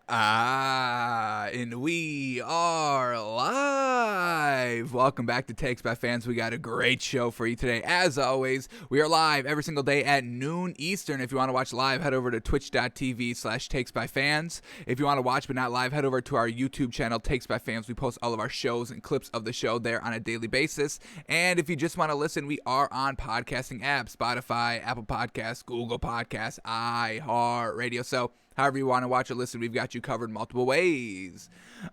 And we are live. Welcome back to Takes by Fans. We got a great show for you today. As always, we are live every single day at noon Eastern. If you want to watch live, head over to twitch.tv/takesbyfans. If you want to watch but not live, head over to our YouTube channel, Takes by Fans. We post all of our shows and clips of the show there on a daily basis. And if you just want to listen, we are on podcasting apps, Spotify, Apple Podcasts, Google Podcasts, iHeartRadio. So however you want to watch or listen, we've got you covered multiple ways.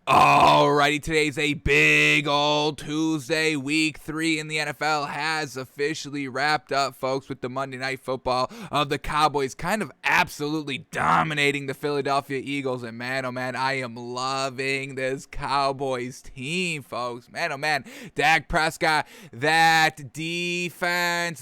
Alrighty, today's a big old Tuesday. Week 3 in the NFL has officially wrapped up, folks, with the Monday Night Football of the Cowboys kind of absolutely dominating the Philadelphia Eagles. And man, oh man, I am loving this Cowboys team, folks. Man, oh man, Dak Prescott, that defense,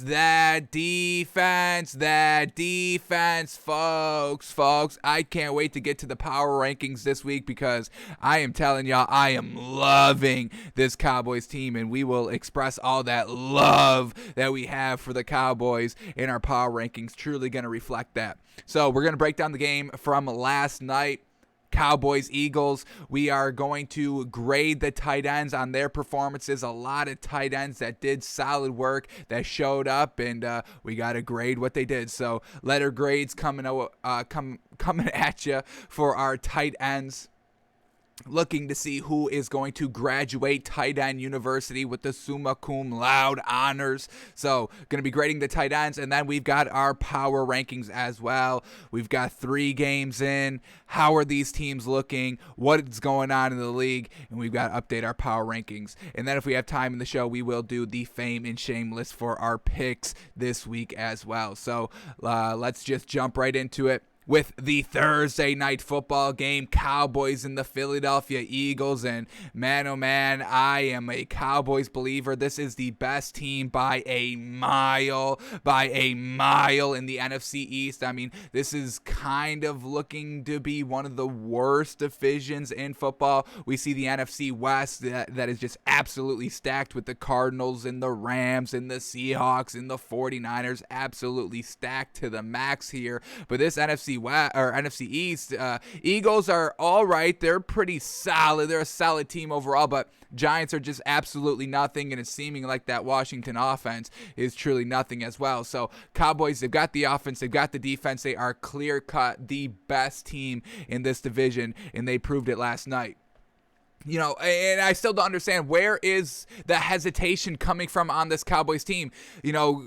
folks. I can't wait to get to the power rankings this week because I am telling y'all, I am loving this Cowboys team, and we will express all that love that we have for the Cowboys in our power rankings. Truly going to reflect that. So we're going to break down the game from last night. Cowboys, Eagles. We are going to grade the tight ends on their performances. A lot of tight ends that did solid work, that showed up, and we got to grade what they did. So letter grades coming at you for our tight ends. Looking to see who is going to graduate tight end university with the summa cum laude honors. So going to be grading the tight ends, and then we've got our power rankings as well. We've got 3 games in. How are these teams looking? What is going on in the league? And we've got to update our power rankings. And then if we have time in the show, we will do the fame and shame list for our picks this week as well. So let's just jump right into it with the Thursday night football game, Cowboys and the Philadelphia Eagles. And man, oh man, I am a Cowboys believer. This is the best team by a mile in the NFC East. I mean, this is kind of looking to be one of the worst divisions in football. We see the NFC West that is just absolutely stacked with the Cardinals and the Rams and the Seahawks and the 49ers, absolutely stacked to the max here. But this NFC East, Eagles are all right. They're pretty solid. They're a solid team overall, but Giants are just absolutely nothing, and it's seeming like that Washington offense is truly nothing as well. So Cowboys, they've got the offense, they've got the defense. They are clear-cut the best team in this division, and they proved it last night. You know, and I still don't understand, where is the hesitation coming from on this Cowboys team? You know,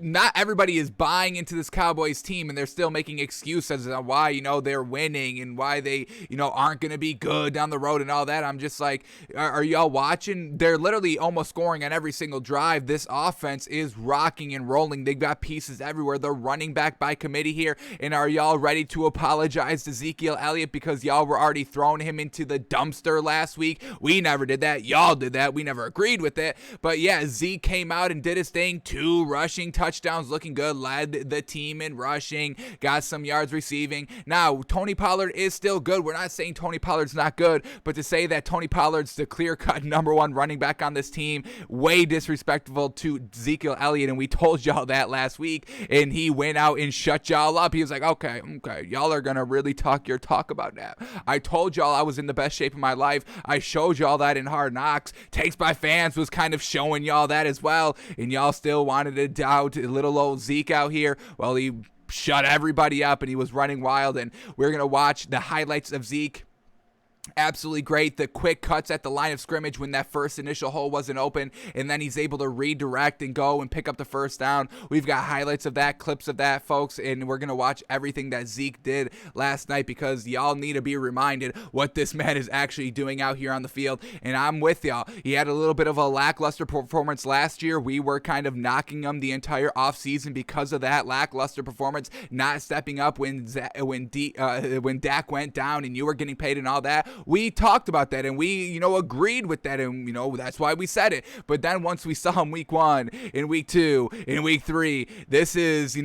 not everybody is buying into this Cowboys team, and they're still making excuses on why, you know, they're winning and why they, you know, aren't going to be good down the road and all that. I'm just like, are y'all watching? They're literally almost scoring on every single drive. This offense is rocking and rolling. They've got pieces everywhere. They're running back by committee here. And are y'all ready to apologize to Ezekiel Elliott because y'all were already throwing him into the dumpster last week? We never did that. Y'all did that. We never agreed with it. But yeah, Zeke came out and did his thing. 2 rushing touchdowns, looking good, led the team in rushing, got some yards receiving. Now, Tony Pollard is still good. We're not saying Tony Pollard's not good, but to say that Tony Pollard's the clear-cut number 1 running back on this team, way disrespectful to Ezekiel Elliott, and we told y'all that last week, and he went out and shut y'all up. He was like, okay, y'all are going to really talk your talk about that. I told y'all I was in the best shape of my life. I showed y'all that in Hard Knocks. Takes by Fans was kind of showing y'all that as well, and y'all still wanted to doubt little old Zeke out here. Well, he shut everybody up, and he was running wild, and we're going to watch the highlights of Zeke. Absolutely great. The quick cuts at the line of scrimmage when that first initial hole wasn't open, and then he's able to redirect and go and pick up the first down. We've got highlights of that, clips of that, folks, and we're going to watch everything that Zeke did last night because y'all need to be reminded what this man is actually doing out here on the field, and I'm with y'all. He had a little bit of a lackluster performance last year. We were kind of knocking him the entire offseason because of that lackluster performance, not stepping up when Dak went down and you were getting paid and all that. We talked about that, and we, agreed with that, and, that's why we said it. But then once we saw him week 1, in week 2, in week 3, this is,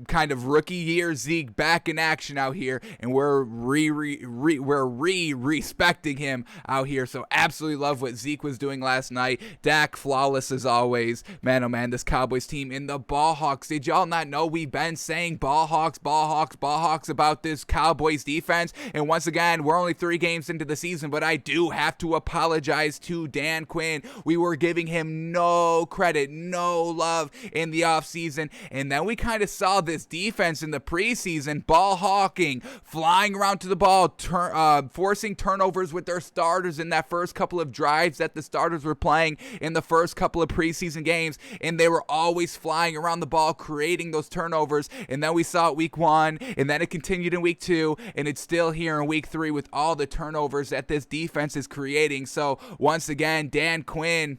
kind of rookie year Zeke back in action out here, and we're respecting him out here. So absolutely love what Zeke was doing last night. Dak flawless as always. Man, oh man, this Cowboys team in the ball hawks. Did y'all not know we've been saying ball hawks about this Cowboys defense? And once again, we're only 3 games into the season, but I do have to apologize to Dan Quinn. We were giving him no credit, no love in the offseason, and then we kind of saw this defense in the preseason ball hawking, flying around to the ball, forcing turnovers with their starters in that first couple of drives that the starters were playing in the first couple of preseason games, and they were always flying around the ball, creating those turnovers. And then we saw it week 1, and then it continued in week 2, and it's still here in week 3 with all the turnovers that this defense is creating. So once again, Dan Quinn,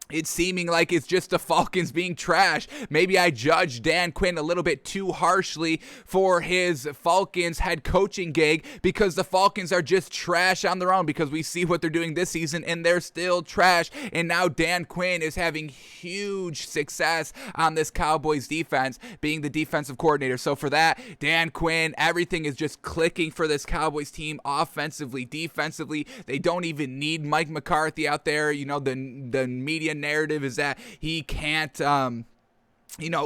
it's seeming like it's just the Falcons being trash. Maybe I judged Dan Quinn a little bit too harshly for his Falcons head coaching gig, because the Falcons are just trash on their own, because we see what they're doing this season and they're still trash. And now Dan Quinn is having huge success on this Cowboys defense, being the defensive coordinator. So for that, Dan Quinn, everything is just clicking for this Cowboys team offensively, defensively. They don't even need Mike McCarthy out there. The media narrative is that he can't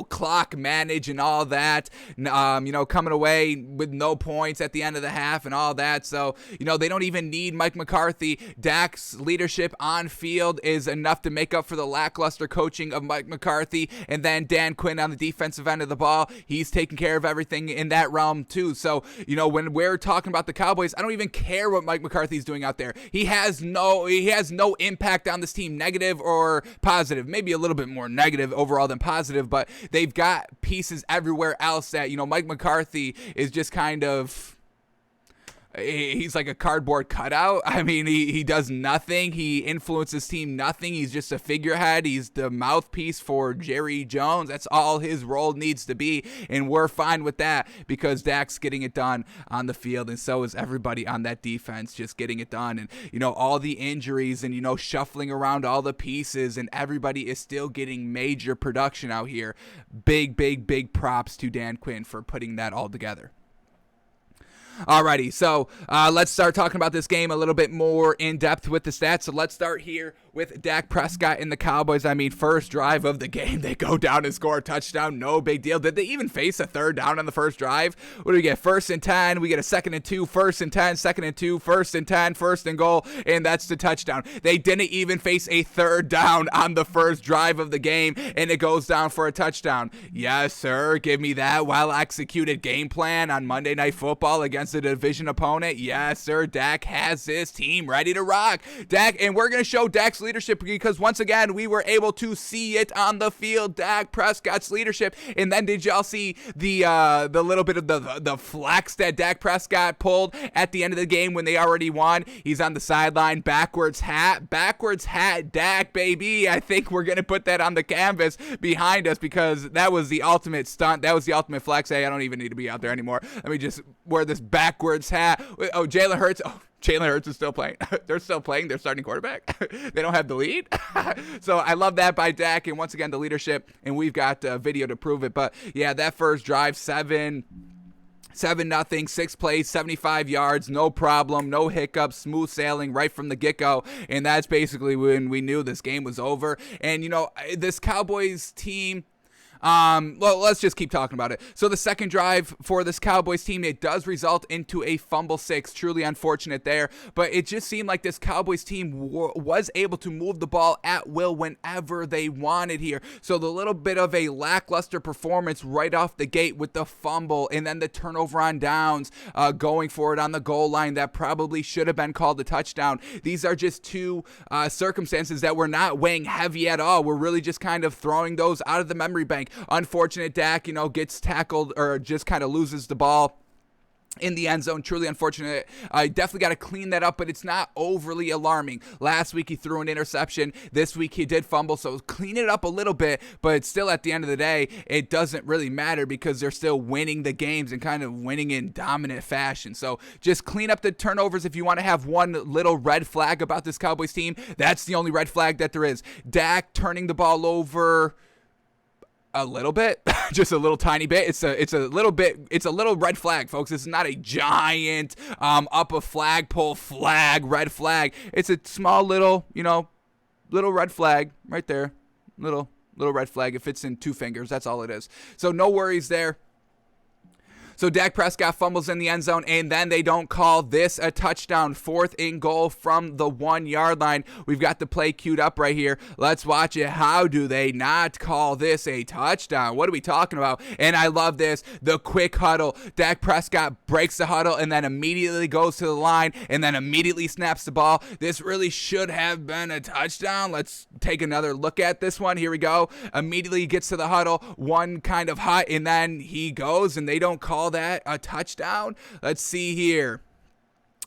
clock manage and all that, coming away with no points at the end of the half and all that. So, they don't even need Mike McCarthy. Dak's leadership on field is enough to make up for the lackluster coaching of Mike McCarthy. And then Dan Quinn on the defensive end of the ball, he's taking care of everything in that realm too. So, when we're talking about the Cowboys, I don't even care what Mike McCarthy's doing out there. He has no impact on this team, negative or positive. Maybe a little bit more negative overall than positive, but they've got pieces everywhere else that, Mike McCarthy is just kind of, he's like a cardboard cutout. I mean, he does nothing. He influences team nothing. He's just a figurehead. He's the mouthpiece for Jerry Jones. That's all his role needs to be, and we're fine with that because Dak's getting it done on the field, and so is everybody on that defense just getting it done. And, all the injuries and, shuffling around all the pieces, and everybody is still getting major production out here. Big props to Dan Quinn for putting that all together. Alrighty, so let's start talking about this game a little bit more in depth with the stats. So let's start here with Dak Prescott and the Cowboys. I mean, first drive of the game, they go down and score a touchdown. No big deal. Did they even face a third down on the first drive? What do we get? 1st and 10. We get a 2nd and 2, 1st and 10, 2nd and 2, 1st and 10, 1st and goal, and that's the touchdown. They didn't even face a third down on the first drive of the game, and it goes down for a touchdown. Yes, sir. Give me that well-executed game plan on Monday Night Football against a division opponent. Yes, sir. Dak has this team ready to rock. Dak, and we're going to show Dak's leadership because once again, we were able to see it on the field. Dak Prescott's leadership. And then did y'all see the little bit of the flex that Dak Prescott pulled at the end of the game when they already won? He's on the sideline, backwards hat, Dak, baby. I think we're going to put that on the canvas behind us because that was the ultimate stunt. That was the ultimate flex. Hey, I don't even need to be out there anymore. Let me just wear this backwards hat. Oh, Jalen Hurts. Oh, Jalen Hurts is still playing. They're still playing. They're starting quarterback. They don't have the lead. So I love that by Dak. And once again, the leadership. And we've got video to prove it. But yeah, that first drive, 7-0, 6 plays, 75 yards, no problem, no hiccups, smooth sailing right from the get-go. And that's basically when we knew this game was over. And, this Cowboys team, well, let's just keep talking about it. So the second drive for this Cowboys team, it does result into a fumble 6. Truly unfortunate there. But it just seemed like this Cowboys team was able to move the ball at will whenever they wanted here. So the little bit of a lackluster performance right off the gate with the fumble and then the turnover on downs, going for it on the goal line that probably should have been called a touchdown. These are just two circumstances that we're not weighing heavy at all. We're really just kind of throwing those out of the memory bank. Unfortunate Dak, gets tackled or just kind of loses the ball in the end zone. Truly unfortunate. I definitely got to clean that up, but it's not overly alarming. Last week he threw an interception. This week he did fumble, so clean it up a little bit, but still at the end of the day, it doesn't really matter because they're still winning the games and kind of winning in dominant fashion. So just clean up the turnovers. If you want to have one little red flag about this Cowboys team, that's the only red flag that there is. Dak turning the ball over a little bit, just a little tiny bit. It's a little red flag, folks. It's not a giant up a flagpole flag red flag. It's a small little red flag right there. Little red flag. It fits in 2 fingers. That's all it is. So no worries there. So Dak Prescott fumbles in the end zone, and then they don't call this a touchdown. 4th and goal from the 1-yard line. We've got the play queued up right here. Let's watch it. How do they not call this a touchdown? What are we talking about? And I love this. The quick huddle. Dak Prescott breaks the huddle and then immediately goes to the line and then immediately snaps the ball. This really should have been a touchdown. Let's take another look at this one. Here we go. Immediately gets to the huddle. One kind of hut, and then he goes, and they don't call that a touchdown. Let's see here.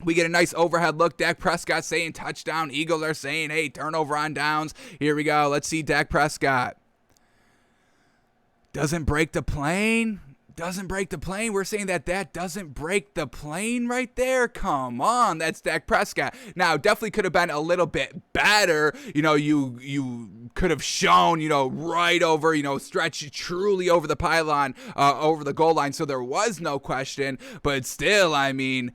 We get a nice overhead look. Dak Prescott saying touchdown. Eagles are saying, hey, turnover on downs. Here we go. Let's see Dak Prescott. Doesn't break the plane. Doesn't break the plane. We're saying that doesn't break the plane right there. Come on, that's Dak Prescott. Now, definitely could have been a little bit better. You could have shown, right over, stretched truly over the pylon, over the goal line, so there was no question. But still, I mean,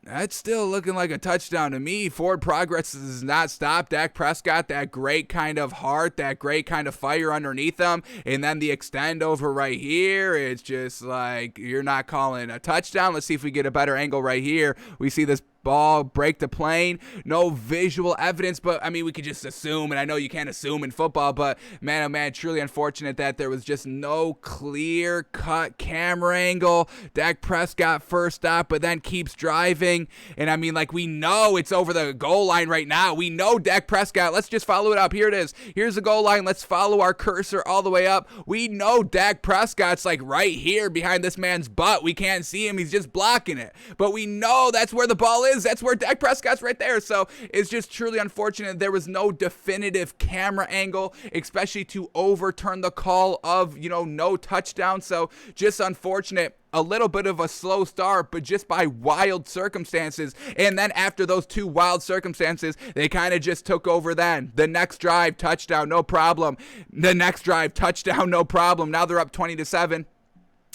that's still looking like a touchdown to me. Forward progress does not stop. Dak Prescott, that great kind of heart, that great kind of fire underneath him. And then the extend over right here, it's just like, you're not calling a touchdown. Let's see if we get a better angle right here. We see this ball break the plane. No visual evidence, but I mean, we could just assume, and I know you can't assume in football, but man, oh man, truly unfortunate that there was just no clear cut camera angle. Dak Prescott first stop, but then keeps driving. And I mean, like, we know it's over the goal line right now. We know Dak Prescott. Let's just follow it up. Here it is. Here's the goal line. Let's follow our cursor all the way up. We know Dak Prescott's like right here behind this man's butt. We can't see him. He's just blocking it. But we know that's where the ball is. That's where Dak Prescott's right there. So it's just truly unfortunate there was no definitive camera angle, especially to overturn the call of, no touchdown. So just unfortunate. A little bit of a slow start, but just by wild circumstances. And then after those 2 wild circumstances, they kind of just took over then. The next drive, touchdown, no problem. The next drive, touchdown, no problem. Now they're up 20-7.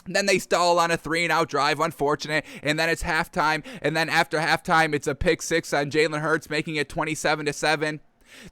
Then they stall on a 3-and-out drive, unfortunate, and then it's halftime, and then after halftime, it's a pick 6 on Jalen Hurts, making it 27-7.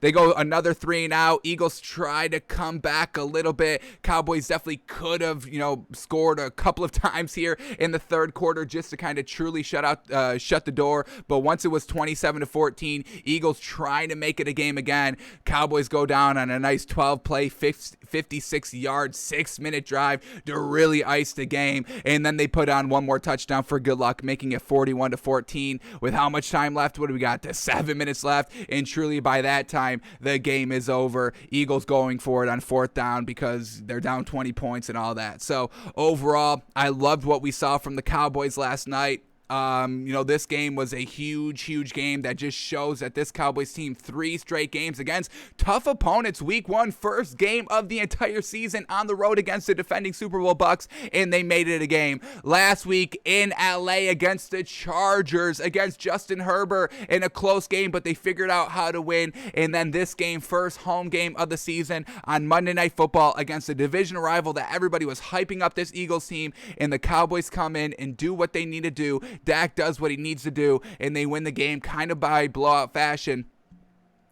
They go another 3-and-out. Eagles try to come back a little bit. Cowboys definitely could have, scored a couple of times here in the third quarter just to kind of truly shut the door. But once it was 27-14, Eagles trying to make it a game again. Cowboys go down on a nice 12-play, 56-yard, 6-minute drive to really ice the game. And then they put on one more touchdown for good luck, making it 41-14. With how much time left? What do we got? 7 minutes left. And truly by that time, the game is over. Eagles going for it on 4th down because they're down 20 points and all that. So overall, I loved what we saw from the Cowboys last night. This game was a huge game that just shows that this Cowboys team, 3 straight games against tough opponents. Week 1, first game of the entire season on the road against the defending Super Bowl Bucks, and they made it a game. Last week in LA against the Chargers, against Justin Herbert in a close game, but they figured out how to win. And then this game, first home game of the season on Monday Night Football against a division rival that everybody was hyping up this Eagles team, and the Cowboys come in and do what they need to do. Dak does what he needs to do, and they win the game kind of by blowout fashion.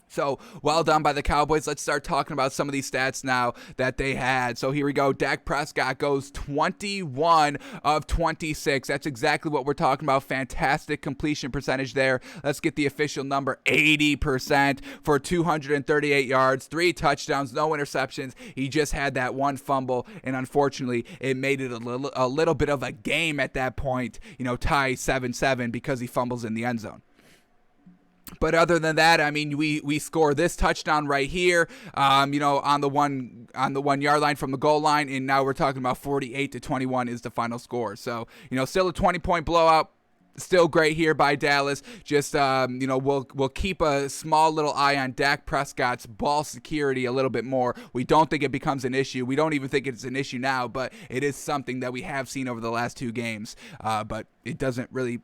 So, well done by the Cowboys. Let's start talking about some of these stats now that they had. So, here we go. Dak Prescott goes 21 of 26. That's exactly what we're talking about. Fantastic completion percentage there. Let's get the official number, 80% for 238 yards, 3 touchdowns, no interceptions. He just had that one fumble, and unfortunately, it made it a little bit of a game at that point, tie 7-7 because he fumbles in the end zone. But other than that, I mean, we score this touchdown right here, on the 1 yard line from the goal line, and now we're talking about 48-21 is the final score. So, still a 20-point blowout. Still great here by Dallas. Just, we'll keep a small little eye on Dak Prescott's ball security a little bit more. We don't think it becomes an issue. We don't even think it's an issue now, but it is something that we have seen over the last 2 games. But it doesn't really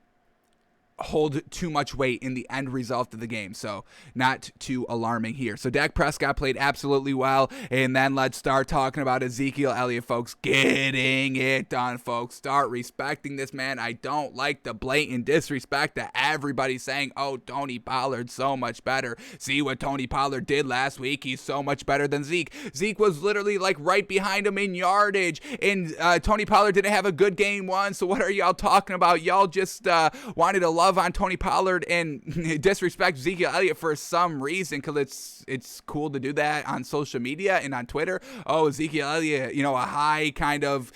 hold too much weight in the end result of the game, so not too alarming here. So Dak Prescott played absolutely well, and then let's start talking about Ezekiel Elliott, folks. Getting it done, folks. Start respecting this man. I don't like the blatant disrespect that everybody's saying, oh, Tony Pollard's so much better. See what Tony Pollard did last week? He's so much better than Zeke. Zeke was literally like right behind him in yardage, and Tony Pollard didn't have a good game 1, so what are y'all talking about? Y'all just wanted to love on Tony Pollard and disrespect Ezekiel Elliott for some reason, because it's cool to do that on social media and on Twitter. Oh, Ezekiel Elliott, a high kind of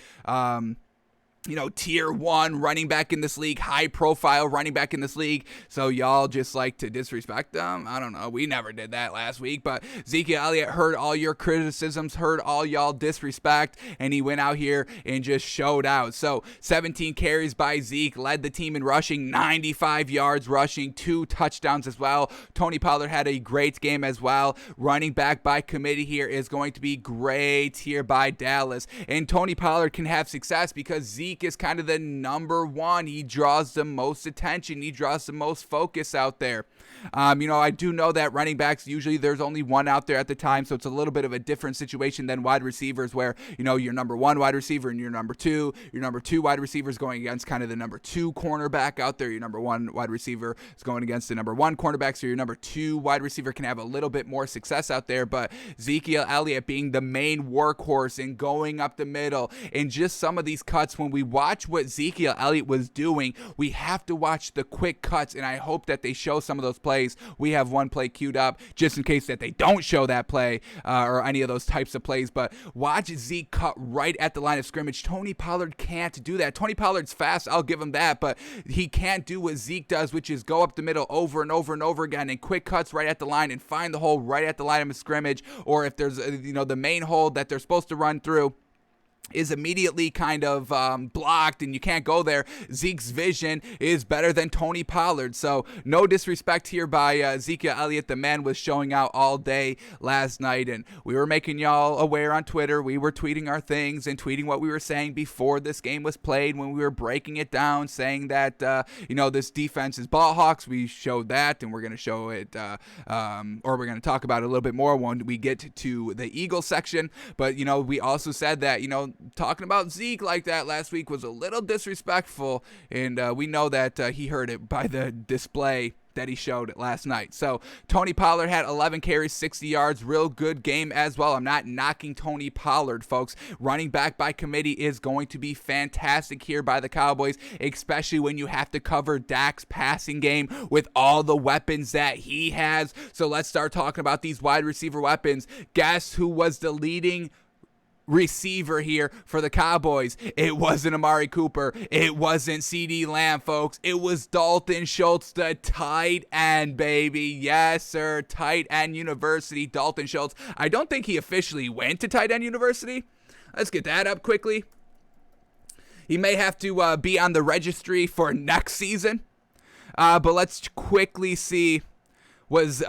tier 1 running back in this league, high profile running back in this league. So y'all just like to disrespect them? I don't know. We never did that last week, but Ezekiel Elliott heard all your criticisms, heard all y'all disrespect, and he went out here and just showed out. So 17 carries by Zeke, led the team in rushing, 95 yards rushing, 2 touchdowns as well. Tony Pollard had a great game as well. Running back by committee here is going to be great here by Dallas. And Tony Pollard can have success because Zeke is kind of the number 1. He draws the most attention. He draws the most focus out there. I do know that running backs, usually there's only one out there at the time, so it's a little bit of a different situation than wide receivers where, your number 1 wide receiver and your number 2 wide receiver is going against kind of the number 2 cornerback out there. Your number 1 wide receiver is going against the number 1 cornerback, so your number 2 wide receiver can have a little bit more success out there. But Ezekiel Elliott being the main workhorse and going up the middle, and just some of these cuts, when we watch what Ezekiel Elliott was doing, we have to watch the quick cuts, and I hope that they show some of those plays. We have one play queued up just in case that they don't show that play or any of those types of plays, but watch Zeke cut right at the line of scrimmage. Tony Pollard can't do that. Tony Pollard's fast, I'll give him that, but he can't do what Zeke does, which is go up the middle over and over and over again and quick cuts right at the line and find the hole right at the line of scrimmage, or if there's the main hole that they're supposed to run through is immediately kind of blocked and you can't go there. Zeke's vision is better than Tony Pollard. So no disrespect here by Ezekiel Elliott. The man was showing out all day last night, and we were making y'all aware on Twitter. We were tweeting our things and tweeting what we were saying before this game was played, when we were breaking it down, saying that this defense is ball hawks. We showed that, and we're going to show it or we're going to talk about it a little bit more when we get to the Eagles section. But we also said that talking about Zeke like that last week was a little disrespectful, and we know that he heard it by the display that he showed last night. So Tony Pollard had 11 carries, 60 yards, real good game as well. I'm not knocking Tony Pollard, folks. Running back by committee is going to be fantastic here by the Cowboys, especially when you have to cover Dak's passing game with all the weapons that he has. So let's start talking about these wide receiver weapons. Guess who was the leading receiver here for the Cowboys? It wasn't Amari Cooper. It wasn't CeeDee Lamb, folks. It was Dalton Schultz, the tight end, baby. Yes, sir. Tight end university, Dalton Schultz. I don't think he officially went to tight end university. Let's get that up quickly. He may have to be on the registry for next season. But let's quickly see. Was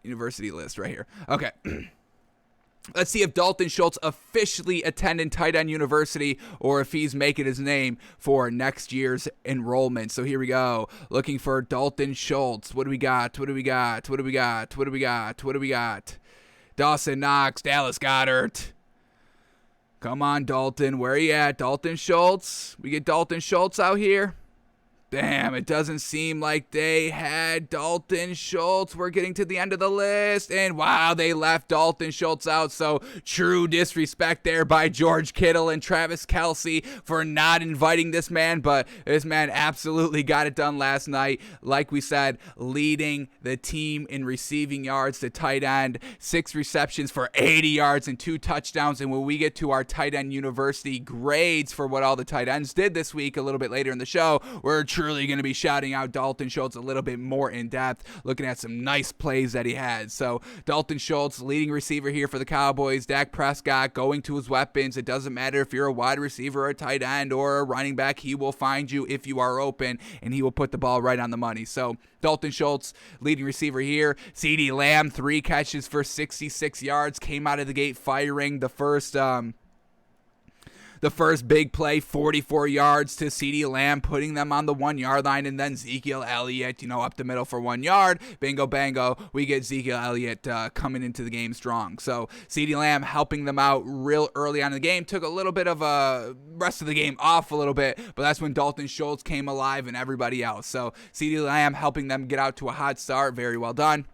university list right here. Okay. Let's see if Dalton Schultz officially attended tight end university or if he's making his name for next year's enrollment. So here we go. Looking for Dalton Schultz. What do we got? Dawson Knox, Dallas Goedert. Come on, Dalton. Where are you at? Dalton Schultz. We get Dalton Schultz out here. Damn, it doesn't seem like they had Dalton Schultz. We're getting to the end of the list, and wow, they left Dalton Schultz out. So true disrespect there by George Kittle and Travis Kelce for not inviting this man, but this man absolutely got it done last night. Like we said, leading the team in receiving yards, the tight end, 6 receptions for 80 yards and 2 touchdowns. And when we get to our tight end university grades for what all the tight ends did this week a little bit later in the show, we're surely going to be shouting out Dalton Schultz a little bit more in depth, looking at some nice plays that he had. So Dalton Schultz, leading receiver here for the Cowboys. Dak Prescott going to his weapons. It doesn't matter if you're a wide receiver or a tight end or a running back. He will find you if you are open, and he will put the ball right on the money. So Dalton Schultz, leading receiver here. CeeDee Lamb, 3 catches for 66 yards. Came out of the gate firing. The first big play, 44 yards to CeeDee Lamb, putting them on the 1-yard line, and then Ezekiel Elliott, up the middle for 1 yard. Bingo, bango, we get Ezekiel Elliott coming into the game strong. So CeeDee Lamb helping them out real early on in the game. Took a little bit of a rest of the game off a little bit, but that's when Dalton Schultz came alive and everybody else. So CeeDee Lamb helping them get out to a hot start. Very well done.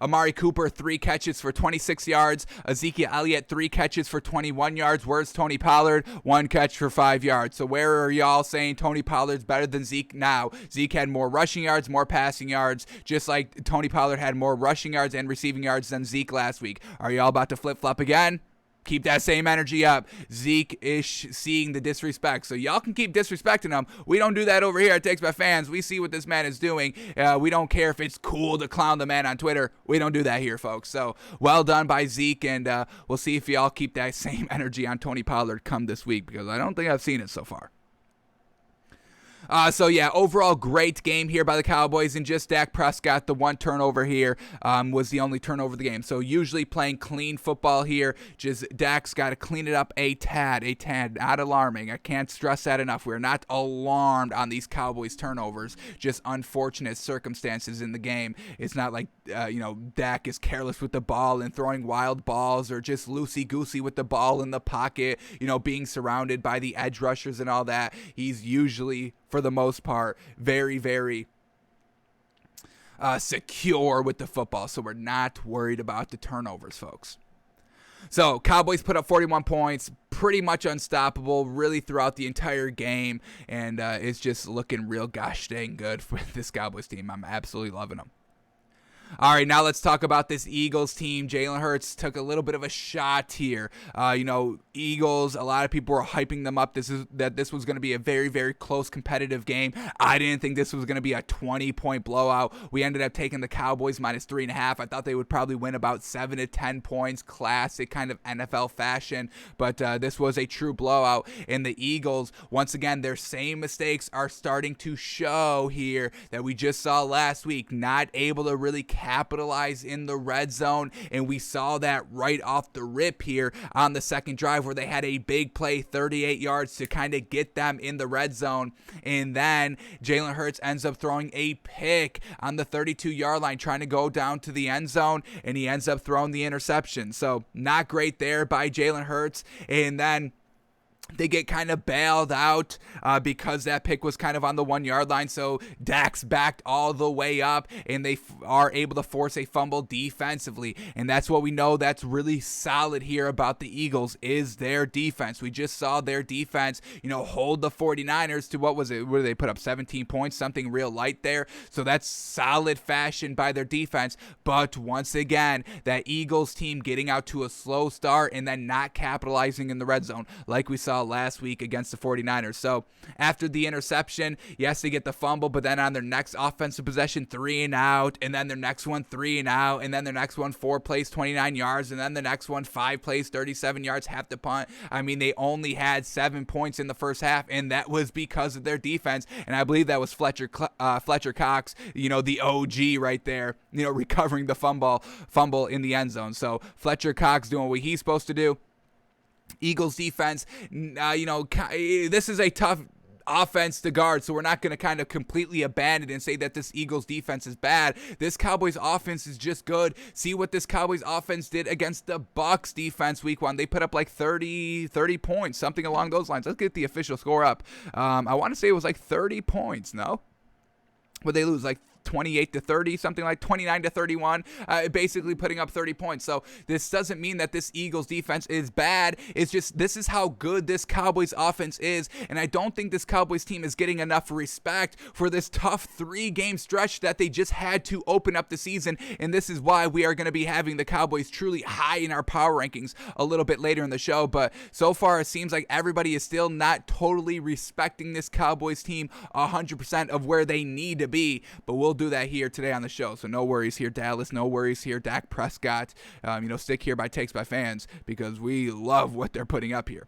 Amari Cooper, 3 catches for 26 yards. Ezekiel Elliott, 3 catches for 21 yards. Where's Tony Pollard? 1 catch for 5 yards. So where are y'all saying Tony Pollard's better than Zeke now? Zeke had more rushing yards, more passing yards, just like Tony Pollard had more rushing yards and receiving yards than Zeke last week. Are y'all about to flip-flop again? Keep that same energy up. Zeke is seeing the disrespect. So y'all can keep disrespecting him. We don't do that over here at Takes by Fans. We see what this man is doing. We don't care if it's cool to clown the man on Twitter. We don't do that here, folks. So well done by Zeke, and we'll see if y'all keep that same energy on Tony Pollard come this week, because I don't think I've seen it so far. So yeah, overall great game here by the Cowboys, and just Dak Prescott, the 1 turnover here was the only turnover of the game. So usually playing clean football here, just Dak's got to clean it up a tad, not alarming. I can't stress that enough. We're not alarmed on these Cowboys turnovers, just unfortunate circumstances in the game. It's not like, Dak is careless with the ball and throwing wild balls, or just loosey-goosey with the ball in the pocket, being surrounded by the edge rushers and all that. He's usually, for the most part, very, very secure with the football, so we're not worried about the turnovers, folks. So Cowboys put up 41 points, pretty much unstoppable really throughout the entire game, and it's just looking real gosh dang good for this Cowboys team. I'm absolutely loving them. All right, now let's talk about this Eagles team. Jalen Hurts took a little bit of a shot here. Eagles, a lot of people were hyping them up. This was going to be a very, very close competitive game. I didn't think this was going to be a 20-point blowout. We ended up taking the Cowboys minus 3.5. I thought they would probably win about 7 to 10 points, classic kind of NFL fashion. But this was a true blowout. And the Eagles, once again, their same mistakes are starting to show here that we just saw last week. Not able to really capitalize in the red zone, and we saw that right off the rip here on the second drive, where they had a big play, 38 yards to kind of get them in the red zone, and then Jalen Hurts ends up throwing a pick on the 32-yard line, trying to go down to the end zone, and he ends up throwing the interception. So not great there by Jalen Hurts, and then they get kind of bailed out because that pick was kind of on the 1-yard line. So Dak's backed all the way up, and they are able to force a fumble defensively. And that's what we know that's really solid here about the Eagles is their defense. We just saw their defense, hold the 49ers to, what was it? Where they put up 17 points, something real light there. So that's solid fashion by their defense. But once again, that Eagles team getting out to a slow start and then not capitalizing in the red zone like we saw last week against the 49ers. So after the interception, yes, they get the fumble, but then on their next offensive possession, 3 and out, and then their next one, 3 and out, and then their next one, 4 plays, 29 yards, and then the next one, 5 plays, 37 yards, half the punt. I mean, they only had 7 points in the first half, and that was because of their defense, and I believe that was Fletcher Cox, the OG right there, recovering the fumble in the end zone. So Fletcher Cox doing what he's supposed to do. Eagles defense, this is a tough offense to guard, so we're not going to kind of completely abandon and say that this Eagles defense is bad. This Cowboys offense is just good. See what this Cowboys offense did against the Bucs defense week 1. They put up like 30 points, something along those lines. Let's get the official score up. I want to say it was like 30 points, no? Would they lose like 28-30, something like 29-31, basically putting up 30 points. So this doesn't mean that this Eagles defense is bad. It's just this is how good this Cowboys offense is, and I don't think this Cowboys team is getting enough respect for this tough 3-game stretch that they just had to open up the season, and this is why we are going to be having the Cowboys truly high in our power rankings a little bit later in the show. But so far it seems like everybody is still not totally respecting this Cowboys team 100% of where they need to be, but we'll do that here today on the show. So no worries here, Dallas. No worries here, Dak Prescott. Stick here by Takes by Fans because we love what they're putting up here.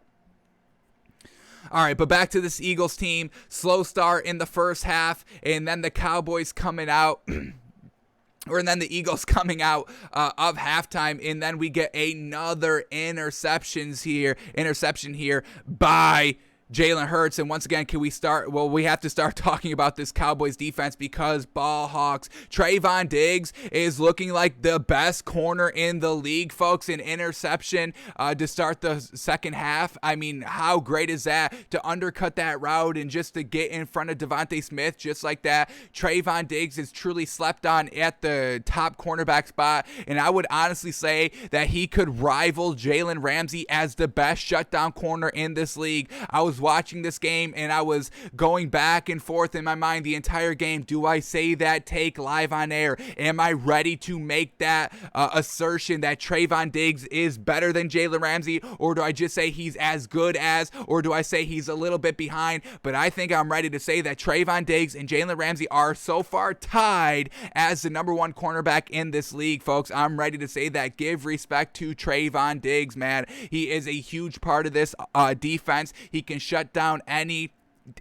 All right, but back to this Eagles team. Slow start in the first half, and then the Cowboys coming out. And then the Eagles coming out of halftime, and then we get another interception here by Jalen Hurts. And once again, can we start? Well, we have to start talking about this Cowboys defense because ball hawks. Trayvon Diggs is looking like the best corner in the league, folks. An interception to start the second half. I mean, how great is that to undercut that route and just to get in front of Devontae Smith just like that? Trayvon Diggs is truly slept on at the top cornerback spot, and I would honestly say that he could rival Jalen Ramsey as the best shutdown corner in this league. I was watching this game and I was going back and forth in my mind the entire game. Do I say that take live on air? Am I ready to make that assertion that Trayvon Diggs is better than Jalen Ramsey, or do I just say he's as good as, or do I say he's a little bit behind? But I think I'm ready to say that Trayvon Diggs and Jalen Ramsey are so far tied as the number one cornerback in this league, folks. I'm ready to say that. Give respect to Trayvon Diggs, man. He is a huge part of this defense. He can shut down any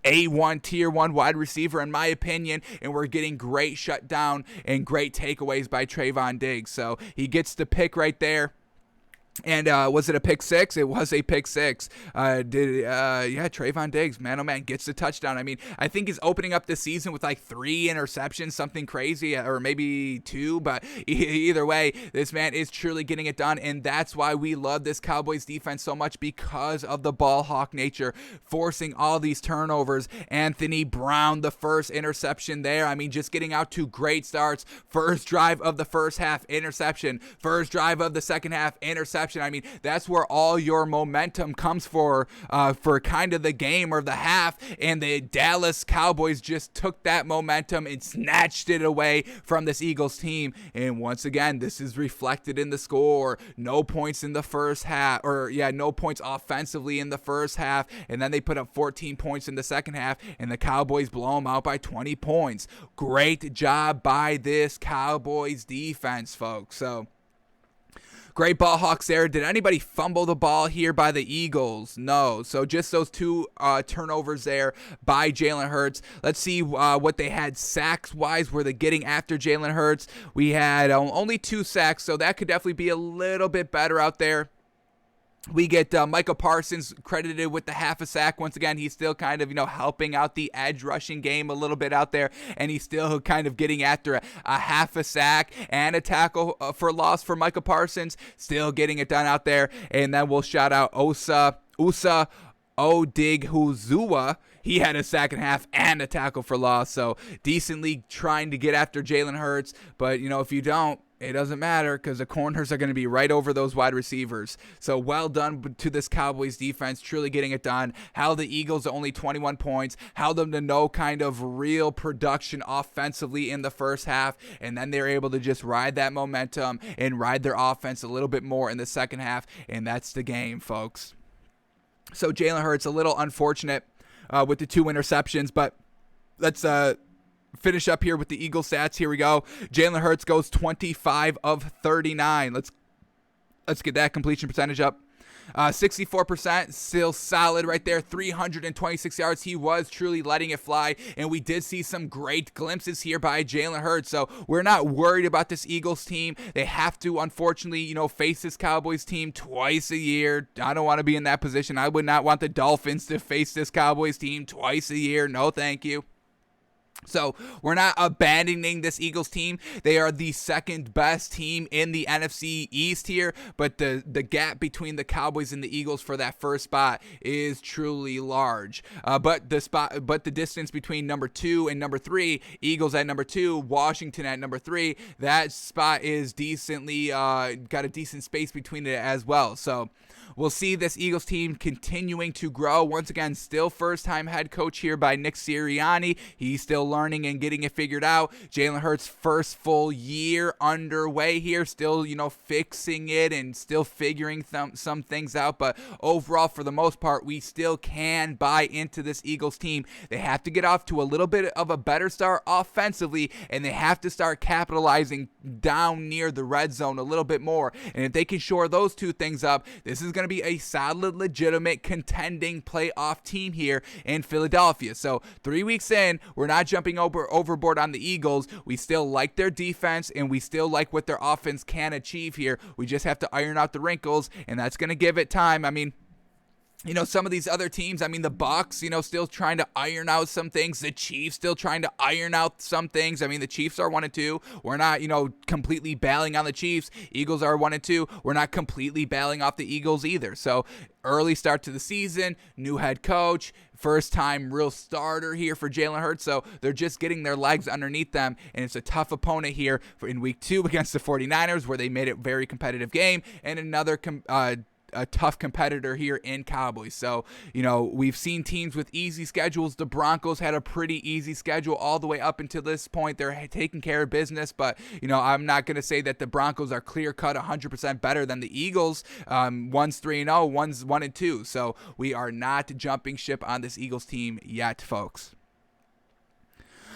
A1 tier 1 wide receiver in my opinion, and we're getting great shutdown and great takeaways by Trayvon Diggs. So he gets the pick right there. And was it a pick six? It was a pick six. Trayvon Diggs, man, oh man, gets the touchdown. I mean, I think he's opening up the season with like 3 interceptions, something crazy, or maybe 2. But either way, this man is truly getting it done, and that's why we love this Cowboys defense so much, because of the ball hawk nature, forcing all these turnovers. Anthony Brown, the first interception there. I mean, just getting out to great starts. First drive of the first half, interception. First drive of the second half, interception. I mean, that's where all your momentum comes for kind of the game or the half, and the Dallas Cowboys just took that momentum and snatched it away from this Eagles team. And once again, this is reflected in the score. No points in the first half, no points offensively in the first half, and then they put up 14 points in the second half, and the Cowboys blow them out by 20 points. Great job by this Cowboys defense, folks. So great ball hawks there. Did anybody fumble the ball here by the Eagles? No. So just those 2 turnovers there by Jalen Hurts. Let's see what they had sacks-wise. Were they getting after Jalen Hurts? We had only 2 sacks, so that could definitely be a little bit better out there. We get Micah Parsons credited with the half a sack. Once again, he's still kind of, helping out the edge rushing game a little bit out there, and he's still kind of getting after a half a sack and a tackle for loss for Micah Parsons, still getting it done out there. And then we'll shout out Usa Odighizuwa. He had a sack and a half and a tackle for loss, so decently trying to get after Jalen Hurts. But, if you don't, it doesn't matter because the corners are going to be right over those wide receivers. So well done to this Cowboys defense, truly getting it done. Held the Eagles to only 21 points, held them to no kind of real production offensively in the first half, and then they're able to just ride that momentum and ride their offense a little bit more in the second half, and that's the game, folks. So Jalen Hurts, a little unfortunate with the 2 interceptions, but let's finish up here with the Eagle stats. Here we go. Jalen Hurts goes 25 of 39. Let's get that completion percentage up. 64%, still solid right there. 326 yards. He was truly letting it fly, and we did see some great glimpses here by Jalen Hurts. So we're not worried about this Eagles team. They have to, unfortunately, face this Cowboys team twice a year. I don't want to be in that position. I would not want the Dolphins to face this Cowboys team twice a year. No, thank you. So we're not abandoning this Eagles team. They are the second best team in the NFC East here, but the gap between the Cowboys and the Eagles for that first spot is truly large. But the distance between number 2 and number 3, Eagles at number 2, Washington at number 3, that spot is decently got a decent space between it as well. So we'll see this Eagles team continuing to grow. Once again, still first-time head coach here by Nick Sirianni. He's still learning and getting it figured out. Jalen Hurts' first full year underway here, still, fixing it and still figuring some things out. But overall, for the most part, we still can buy into this Eagles team. They have to get off to a little bit of a better start offensively, and they have to start capitalizing down near the red zone a little bit more. And if they can shore those two things up, this is going to be a solid, legitimate, contending playoff team here in Philadelphia. So 3 weeks in, we're not jumping overboard on the Eagles. We still like their defense, and we still like what their offense can achieve here. We just have to iron out the wrinkles, and that's going to give it time. I mean, some of these other teams, the Bucs, still trying to iron out some things. The Chiefs still trying to iron out some things. The Chiefs are 1-2. We're not, completely bailing on the Chiefs. Eagles are 1-2. We're not completely bailing off the Eagles either. So early start to the season, new head coach, first time real starter here for Jalen Hurts. So they're just getting their legs underneath them, and it's a tough opponent here in week 2 against the 49ers, where they made it a very competitive game, and another a tough competitor here in Cowboys. So, we've seen teams with easy schedules. The Broncos had a pretty easy schedule all the way up until this point. They're taking care of business, but, I'm not going to say that the Broncos are clear-cut 100% better than the Eagles. One's 3-0, one's 1-2. So we are not jumping ship on this Eagles team yet, folks.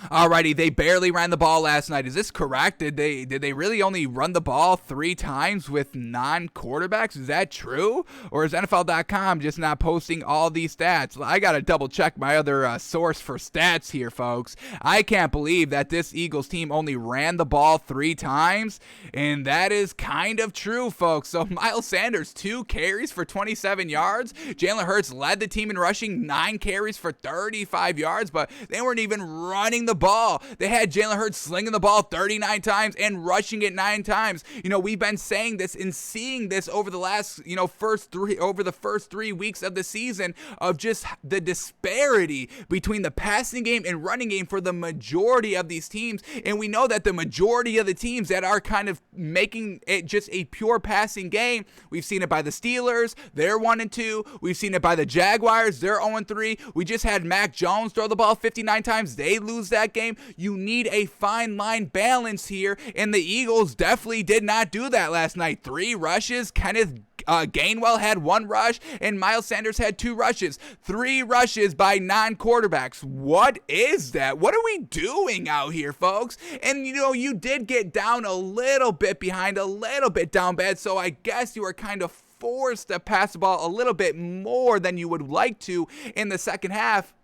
Alrighty, they barely ran the ball last night. Is this correct? Did they really only run the ball 3 times with non-quarterbacks? Is that true? Or is NFL.com just not posting all these stats? I gotta double check my other source for stats here, folks. I can't believe that this Eagles team only ran the ball 3 times, and that is kind of true, folks. So Miles Sanders, 2 carries for 27 yards. Jalen Hurts led the team in rushing, 9 carries for 35 yards, but they weren't even running the ball. They had Jalen Hurts slinging the ball 39 times and rushing it 9 times. We've been saying this and seeing this over the last, first 3 weeks of the season, of just the disparity between the passing game and running game for the majority of these teams. And we know that the majority of the teams that are kind of making it just a pure passing game, we've seen it by the Steelers, they're 1-2. We've seen it by the Jaguars, they're 0-3. We just had Mac Jones throw the ball 59 times, they lose that game. You need a fine line balance here, and the Eagles definitely did not do that last night. 3 rushes. Kenneth Gainwell had 1 rush, and Miles Sanders had 2 rushes. 3 rushes by non-quarterbacks. What is that? What are we doing out here, folks? And you did get down a little bit behind, a little bit down bad, so I guess you were kind of forced to pass the ball a little bit more than you would like to in the second half.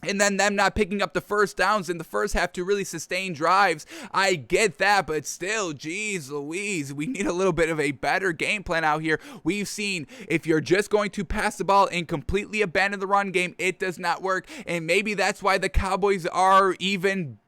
And then them not picking up the first downs in the first half to really sustain drives. I get that, but still, geez Louise, we need a little bit of a better game plan out here. We've seen if you're just going to pass the ball and completely abandon the run game, it does not work. And maybe that's why the Cowboys are even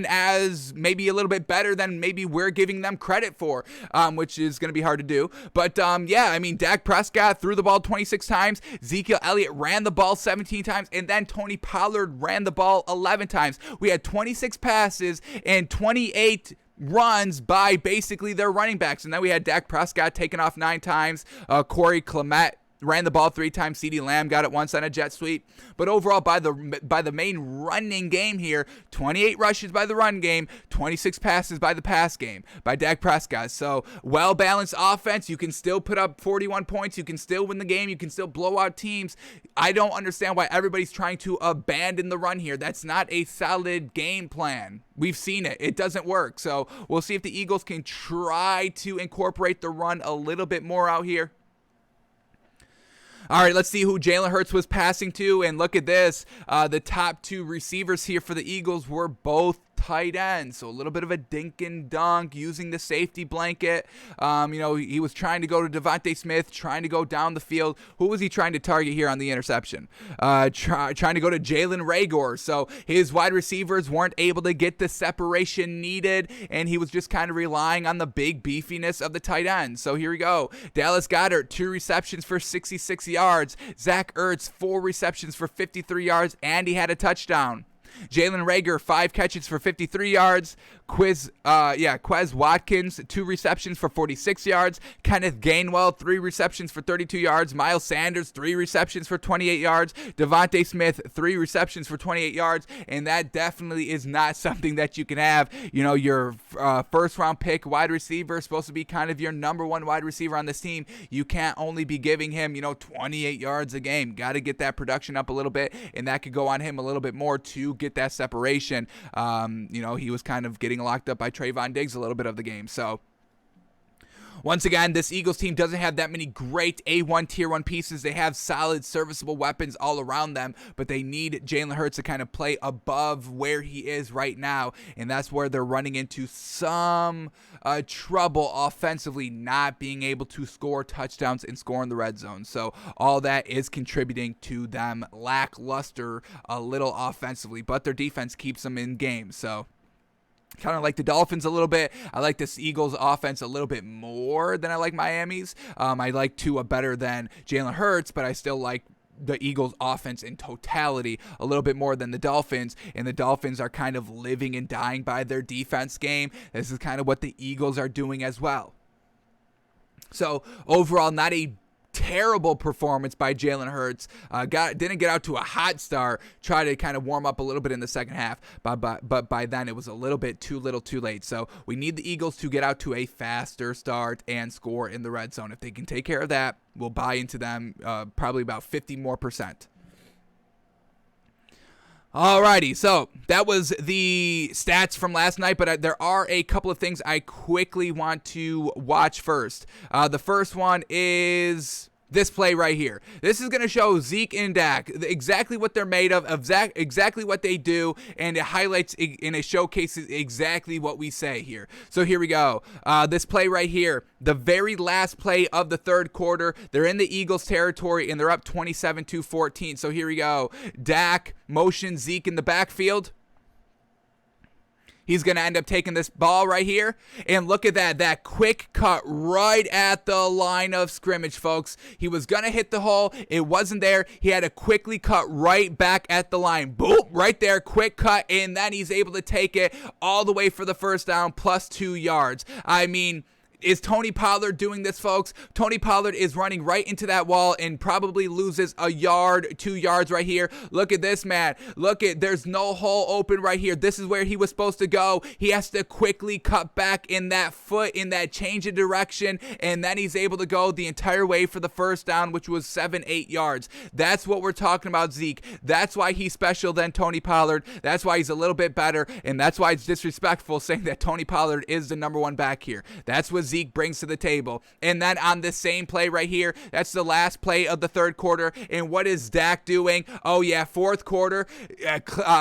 as maybe a little bit better than maybe we're giving them credit for, which is going to be hard to do. But Dak Prescott threw the ball 26 times, Ezekiel Elliott ran the ball 17 times, and then Tony Pollard ran the ball 11 times. We had 26 passes and 28 runs by basically their running backs, and then we had Dak Prescott taken off 9 times, Corey Clement ran the ball 3 times. CeeDee Lamb got it once on a jet sweep. But overall, by the main running game here, 28 rushes by the run game, 26 passes by the pass game by Dak Prescott. So well-balanced offense. You can still put up 41 points. You can still win the game. You can still blow out teams. I don't understand why everybody's trying to abandon the run here. That's not a solid game plan. We've seen it. It doesn't work. So we'll see if the Eagles can try to incorporate the run a little bit more out here. All right, let's see who Jalen Hurts was passing to, and look at this. The top 2 receivers here for the Eagles were both tight end. So a little bit of a dink and dunk, using the safety blanket. He was trying to go to Devontae Smith, trying to go down the field. Who was he trying to target here on the interception? Trying to go to Jalen Reagor. So his wide receivers weren't able to get the separation needed, and he was just kind of relying on the big beefiness of the tight end. So here we go. Dallas Goedert, 2 receptions for 66 yards. Zach Ertz, 4 receptions for 53 yards, and he had a touchdown. Jalen Reagor, 5 catches for 53 yards. Quez Watkins, 2 receptions for 46 yards. Kenneth Gainwell, 3 receptions for 32 yards. Miles Sanders, 3 receptions for 28 yards. Devontae Smith, 3 receptions for 28 yards. And that definitely is not something that you can have. Your first-round pick wide receiver is supposed to be kind of your number 1 wide receiver on this team. You can't only be giving him, 28 yards a game. Got to get that production up a little bit, and that could go on him a little bit more to get that separation. He was kind of getting locked up by Trayvon Diggs a little bit of the game. So once again, this Eagles team doesn't have that many great A1 Tier 1 pieces. They have solid, serviceable weapons all around them, but they need Jalen Hurts to kind of play above where he is right now, and that's where they're running into some trouble offensively, not being able to score touchdowns and score in the red zone. So all that is contributing to them lackluster a little offensively, but their defense keeps them in games. So kind of like the Dolphins a little bit. I like this Eagles offense a little bit more than I like Miami's. I like Tua better than Jalen Hurts, but I still like the Eagles offense in totality a little bit more than the Dolphins, and the Dolphins are kind of living and dying by their defense game. This is kind of what the Eagles are doing as well. So overall, not a terrible performance by Jalen Hurts. Didn't get out to a hot start. Tried to kind of warm up a little bit in the second half, but by then it was a little bit too little too late. So we need the Eagles to get out to a faster start and score in the red zone. If they can take care of that, we'll buy into them probably about 50% more. Alrighty, so that was the stats from last night, but there are a couple of things I quickly want to watch first. The first one is this play right here. This is going to show Zeke and Dak exactly what they're made of exactly what they do, and it highlights and it showcases exactly what we say here. So here we go. This play right here, the very last play of the third quarter. They're in the Eagles territory, and they're up 27-14. So here we go. Dak motion Zeke in the backfield. He's going to end up taking this ball right here. And look at that quick cut right at the line of scrimmage, folks. He was going to hit the hole. It wasn't there. He had to quickly cut right back at the line. Boom, right there, quick cut. And then he's able to take it all the way for the first down, plus 2 yards. I mean, is Tony Pollard doing this, folks? Tony Pollard is running right into that wall and probably loses a yard, 2 yards right here. Look at this, man. There's no hole open right here. This is where he was supposed to go. He has to quickly cut back in that foot, in that change of direction, and then he's able to go the entire way for the first down, which was 7-8 yards. That's what we're talking about, Zeke. That's why he's special than Tony Pollard. That's why he's a little bit better, and that's why it's disrespectful saying that Tony Pollard is the number 1 back here. That's what Zeke brings to the table. And then on this same play right here, that's the last play of the third quarter. And what is Dak doing? Oh yeah, fourth quarter,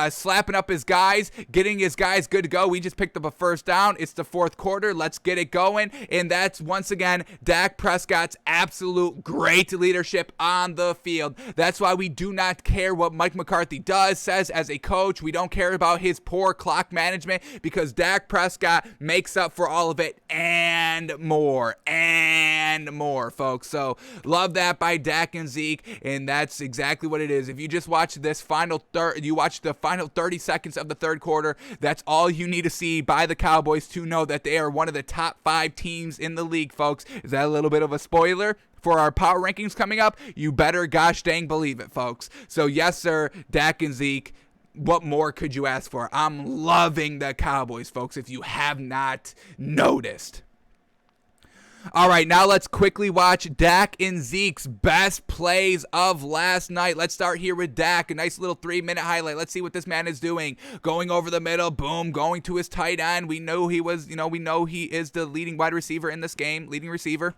slapping up his guys, getting his guys good to go. We just picked up a first down. It's the fourth quarter. Let's get it going. And that's once again Dak Prescott's absolute great leadership on the field. That's why we do not care what Mike McCarthy says as a coach. We don't care about his poor clock management, because Dak Prescott makes up for all of it and more, folks. So love that by Dak and Zeke, and that's exactly what it is. If you just watch this final you watch the final 30 seconds of the third quarter, that's all you need to see by the Cowboys to know that they are one of the top 5 teams in the league, folks. Is that a little bit of a spoiler for our power rankings coming up? You better gosh dang believe it, folks. So yes, sir, Dak and Zeke. What more could you ask for? I'm loving the Cowboys, folks, if you have not noticed. All right, now let's quickly watch Dak and Zeke's best plays of last night. Let's start here with Dak, a nice little 3-minute highlight. Let's see what this man is doing. Going over the middle, boom, going to his tight end. We know he is the leading wide receiver in this game, leading receiver.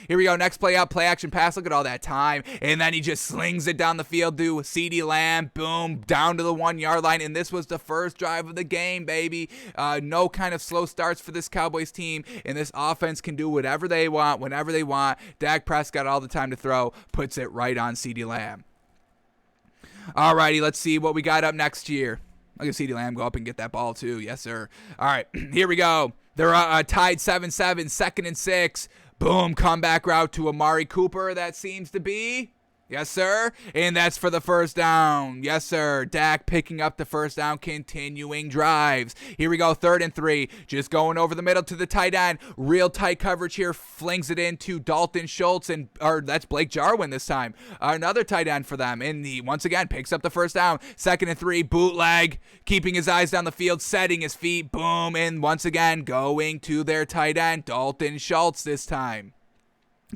Here we go. Next play up, play action pass. Look at all that time. And then he just slings it down the field to CeeDee Lamb. Boom, down to the 1 yard line. And this was the first drive of the game, baby. No kind of slow starts for this Cowboys team. And this offense can do whatever they want, whenever they want. Dak Prescott all the time to throw. Puts it right on CeeDee Lamb. Alrighty, let's see what we got up next here. Look at CeeDee Lamb go up and get that ball too. Yes, sir. All right, here we go. They're tied 7-7, 2nd and 6. Boom, comeback route to Amari Cooper. That seems to be, yes, sir. And that's for the first down. Yes, sir. Dak picking up the first down, continuing drives. Here we go, 3rd and 3. Just going over the middle to the tight end. Real tight coverage here. Flings it into Dalton Schultz, or that's Blake Jarwin this time. Another tight end for them. And he, once again, picks up the first down. 2nd and 3, bootleg. Keeping his eyes down the field, setting his feet. Boom. And once again, going to their tight end, Dalton Schultz this time.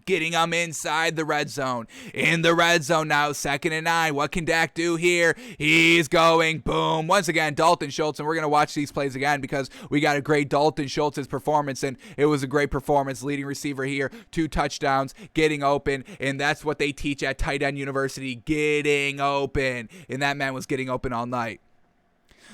Getting them inside the red zone. In the red zone now, 2nd and 9. What can Dak do here? He's going, boom. Once again, Dalton Schultz, and we're going to watch these plays again because we got a great Dalton Schultz's performance, and it was a great performance. Leading receiver here, 2 touchdowns, getting open, and that's what they teach at Tight End University, getting open. And that man was getting open all night.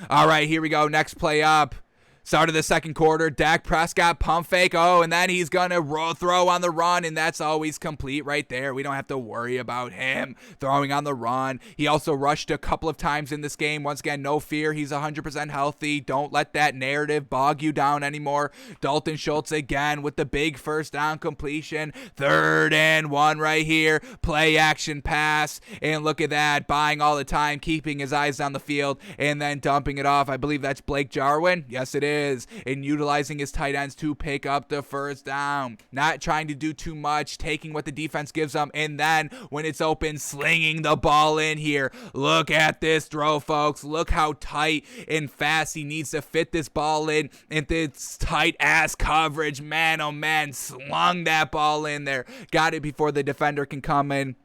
All right, here we go. Next play up. Start of the second quarter, Dak Prescott pump fake. Oh, and then he's going to throw on the run, and that's always complete right there. We don't have to worry about him throwing on the run. He also rushed a couple of times in this game. Once again, no fear. He's 100% healthy. Don't let that narrative bog you down anymore. Dalton Schultz again with the big first down completion. 3rd and 1 right here. Play action pass, and look at that. Buying all the time, keeping his eyes down the field, and then dumping it off. I believe that's Blake Jarwin. Yes, it is. And utilizing his tight ends to pick up the first down. Not trying to do too much, taking what the defense gives them, and then when it's open, slinging the ball in here. Look at this throw, folks. Look how tight and fast he needs to fit this ball in this tight-ass coverage. Man, oh man, slung that ball in there. Got it before the defender can come in.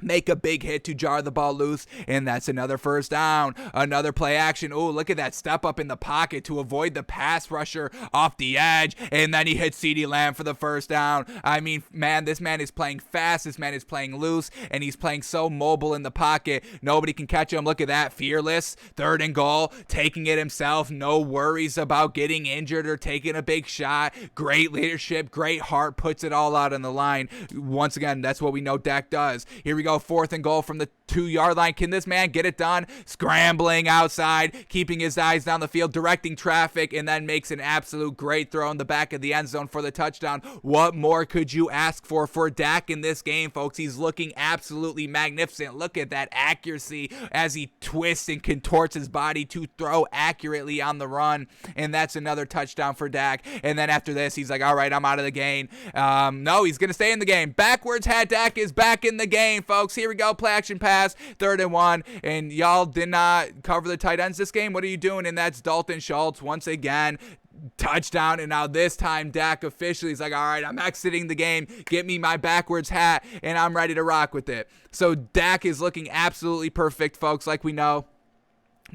Make a big hit to jar the ball loose, and that's another first down. Another play action. Oh, look at that step up in the pocket to avoid the pass rusher off the edge, and then he hits CeeDee Lamb for the first down. I mean, man, this man is playing fast. This man is playing loose, and he's playing so mobile in the pocket. Nobody can catch him. Look at that. Fearless. 3rd and goal. Taking it himself. No worries about getting injured or taking a big shot. Great leadership. Great heart. Puts it all out on the line. Once again, that's what we know Dak does. Here we go. 4th and goal from the 2-yard line. Can this man get it done? Scrambling outside, keeping his eyes down the field, directing traffic, and then makes an absolute great throw in the back of the end zone for the touchdown. What more could you ask for Dak in this game, folks? He's looking absolutely magnificent. Look at that accuracy as he twists and contorts his body to throw accurately on the run, and that's another touchdown for Dak. And then after this, he's like, all right, I'm out of the game. No, he's going to stay in the game. Backwards hat Dak is back in the game, folks. Here we go, play action pass, 3rd and 1, and y'all did not cover the tight ends this game. What are you doing? And that's Dalton Schultz once again. Touchdown, and now this time Dak officially is like, all right, I'm exiting the game. Get me my backwards hat, and I'm ready to rock with it. So Dak is looking absolutely perfect, folks, like we know.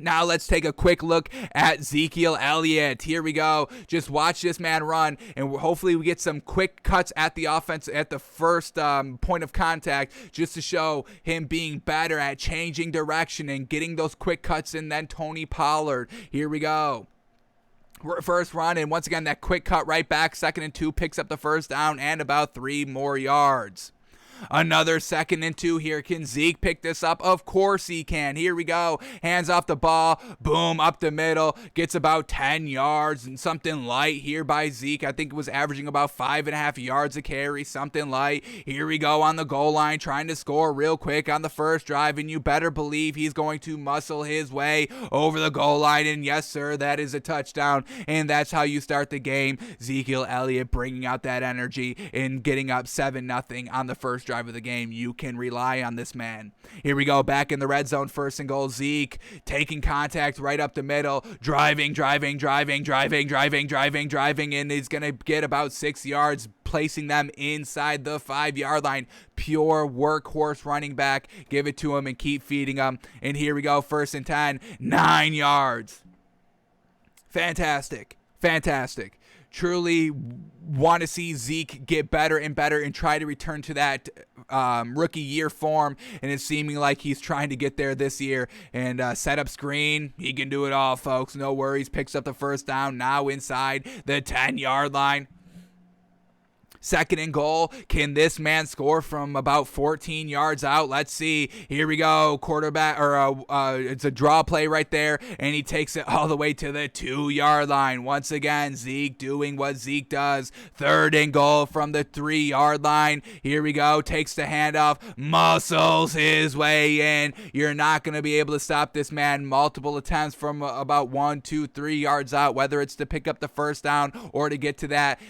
Now let's take a quick look at Ezekiel Elliott. Here we go. Just watch this man run, and hopefully we get some quick cuts at the offense at the first point of contact, just to show him being better at changing direction and getting those quick cuts. And then Tony Pollard. Here we go. First run, and once again that quick cut right back. 2nd and 2, picks up the first down and about 3 more yards. Another 2nd and 2 here. Can Zeke pick this up? Of course he can. Here we go. Hands off the ball. Boom, up the middle. Gets about 10 yards and something light here by Zeke. I think it was averaging about 5.5 yards a carry, something light. Here we go on the goal line, trying to score real quick on the first drive, and you better believe he's going to muscle his way over the goal line. And yes, sir, that is a touchdown, and that's how you start the game. Ezekiel Elliott bringing out that energy and getting up 7-0 on the first drive of the game. You can rely on this man. Here we go, back in the red zone, 1st and goal. Zeke taking contact right up the middle, driving, and he's going to get about 6 yards, placing them inside the 5-yard line. Pure workhorse running back. Give it to him and keep feeding him. And here we go, 1st and 10, 9 yards. Fantastic. truly want to see Zeke get better and better and try to return to that rookie year form, and it's seeming like he's trying to get there this year. And set up screen, he can do it all, folks. No worries. Picks up the first down, now inside the 10-yard line. Second and goal. Can this man score from about 14 yards out? Let's see. Here we go. Quarterback, or it's a draw play right there, and he takes it all the way to the 2-yard line. Once again, Zeke doing what Zeke does. Third and goal from the 3-yard line. Here we go. Takes the handoff, muscles his way in. You're not going to be able to stop this man. Multiple attempts from about 1, 2, 3 yards out, whether it's to pick up the first down or to get to that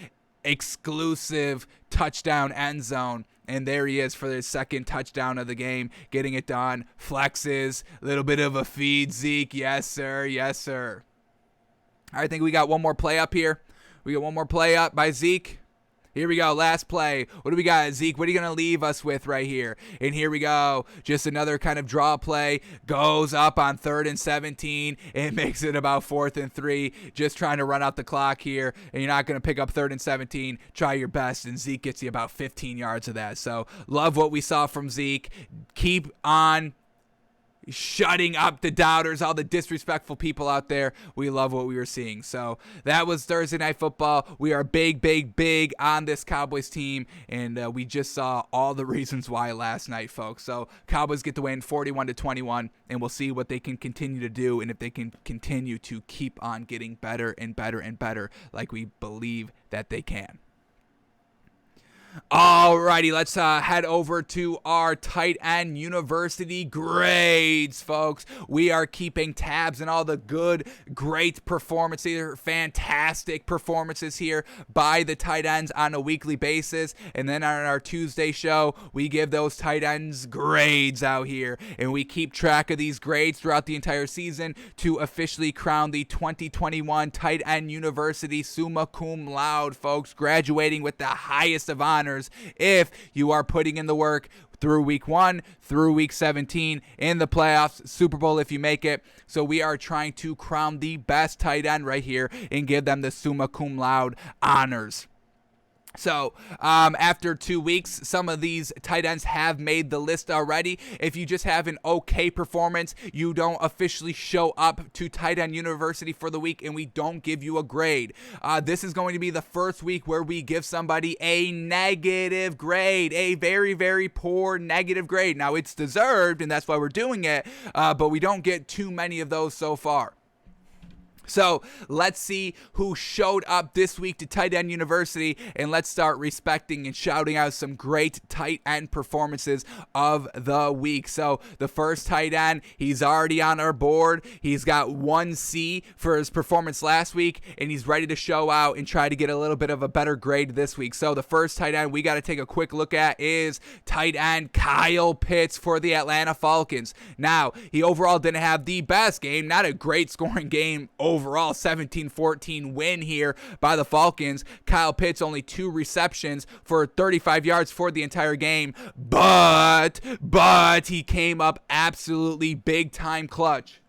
exclusive touchdown end zone. And there he is for his second touchdown of the game, getting it done. Flexes, a little bit of a feed, Zeke. Yes, sir. Yes, sir. I think we got one more play up here. We got one more play up by Zeke. Here we go, last play. What do we got, Zeke? What are you going to leave us with right here? And here we go. Just another kind of draw play. Goes up on 3rd and 17. It makes it about 4th and 3. Just trying to run out the clock here. And you're not going to pick up 3rd and 17. Try your best. And Zeke gets you about 15 yards of that. So love what we saw from Zeke. Keep on shutting up the doubters, all the disrespectful people out there. We love what we were seeing. So that was Thursday Night Football. We are big on this Cowboys team, and we just saw all the reasons why last night, folks. So Cowboys get the win 41-21, and we'll see what they can continue to do and if they can continue to keep on getting better and better and better like we believe that they can. Alrighty, let's head over to our tight end university grades, folks. We are keeping tabs on all the good, great performances, fantastic performances here by the tight ends on a weekly basis. And then on our Tuesday show, we give those tight ends grades out here. And we keep track of these grades throughout the entire season to officially crown the 2021 Tight End University Summa Cum Laude, folks, graduating with the highest of honors if you are putting in the work through week 1 through week 17 in the playoffs, Super Bowl if you make it. So we are trying to crown the best tight end right here and give them the Summa Cum Laude honors. So after 2 weeks, some of these tight ends have made the list already. If you just have an okay performance, you don't officially show up to Tight End University for the week, and we don't give you a grade. This is going to be the first week where we give somebody a negative grade, a very, very poor negative grade. Now, it's deserved, and that's why we're doing it, but we don't get too many of those so far. So let's see who showed up this week to Tight End University, and let's start respecting and shouting out some great tight end performances of the week. So the first tight end, he's already on our board. He's got 1 C for his performance last week, and he's ready to show out and try to get a little bit of a better grade this week. So the first tight end we got to take a quick look at is tight end Kyle Pitts for the Atlanta Falcons. Now, he overall didn't have the best game, not a great scoring game overall, 17-14 win here by the Falcons. Kyle Pitts only 2 receptions for 35 yards for the entire game, but he came up absolutely big time clutch.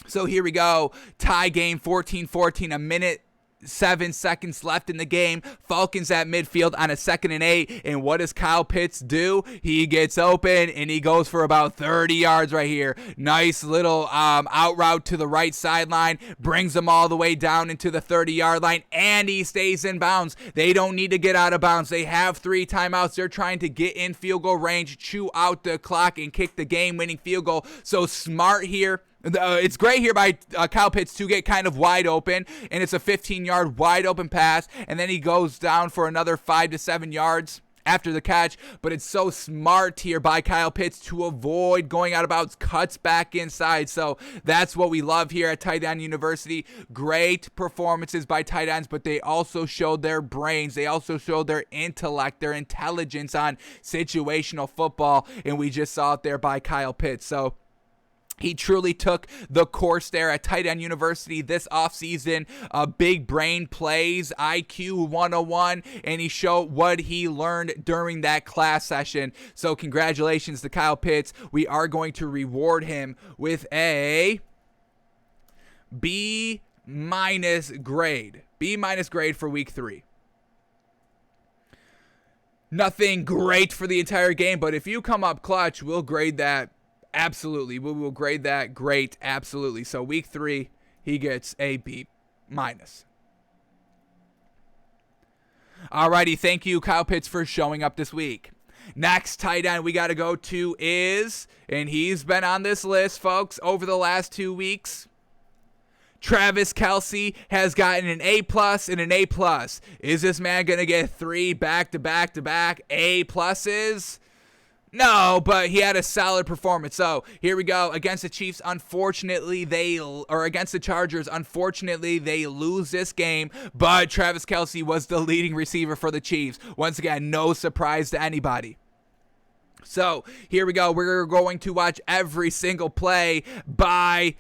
So here we go, tie game 14-14, a minute 7 seconds left in the game. Falcons at midfield on a 2nd and 8. And what does Kyle Pitts do? He gets open and he goes for about 30 yards right here. Nice little out route to the right sideline. Brings them all the way down into the 30-yard line. And he stays in bounds. They don't need to get out of bounds. They have 3 timeouts. They're trying to get in field goal range, chew out the clock, and kick the game-winning field goal. So smart here. It's great here by Kyle Pitts to get kind of wide open, and it's a 15-yard wide open pass, and then he goes down for another 5 to 7 yards after the catch. But it's so smart here by Kyle Pitts to avoid going out of bounds, cuts back inside. So that's what we love here at Tight End University. Great performances by tight ends, but they also showed their brains. They also showed their intellect, their intelligence on situational football, and we just saw it there by Kyle Pitts. So he truly took the course there at Tight End University this offseason. Big brain plays, IQ 101, and he showed what he learned during that class session. So congratulations to Kyle Pitts. We are going to reward him with a B+ minus grade. B minus grade for week 3. Nothing great for the entire game, but if you come up clutch, we'll grade that absolutely. We will grade that great, absolutely. So week 3, he gets a B minus. Alrighty, thank you, Kyle Pitts, for showing up this week. Next tight end we got to go to is, and he's been on this list, folks, over the last 2 weeks. Travis Kelce has gotten an A+ and an A+. Is this man going to get 3 back-to-back-to-back A+s? No, but he had a solid performance. So here we go. Against the Chiefs, unfortunately, against the Chargers, unfortunately, they lose this game. But Travis Kelce was the leading receiver for the Chiefs. Once again, no surprise to anybody. So here we go. We're going to watch every single play by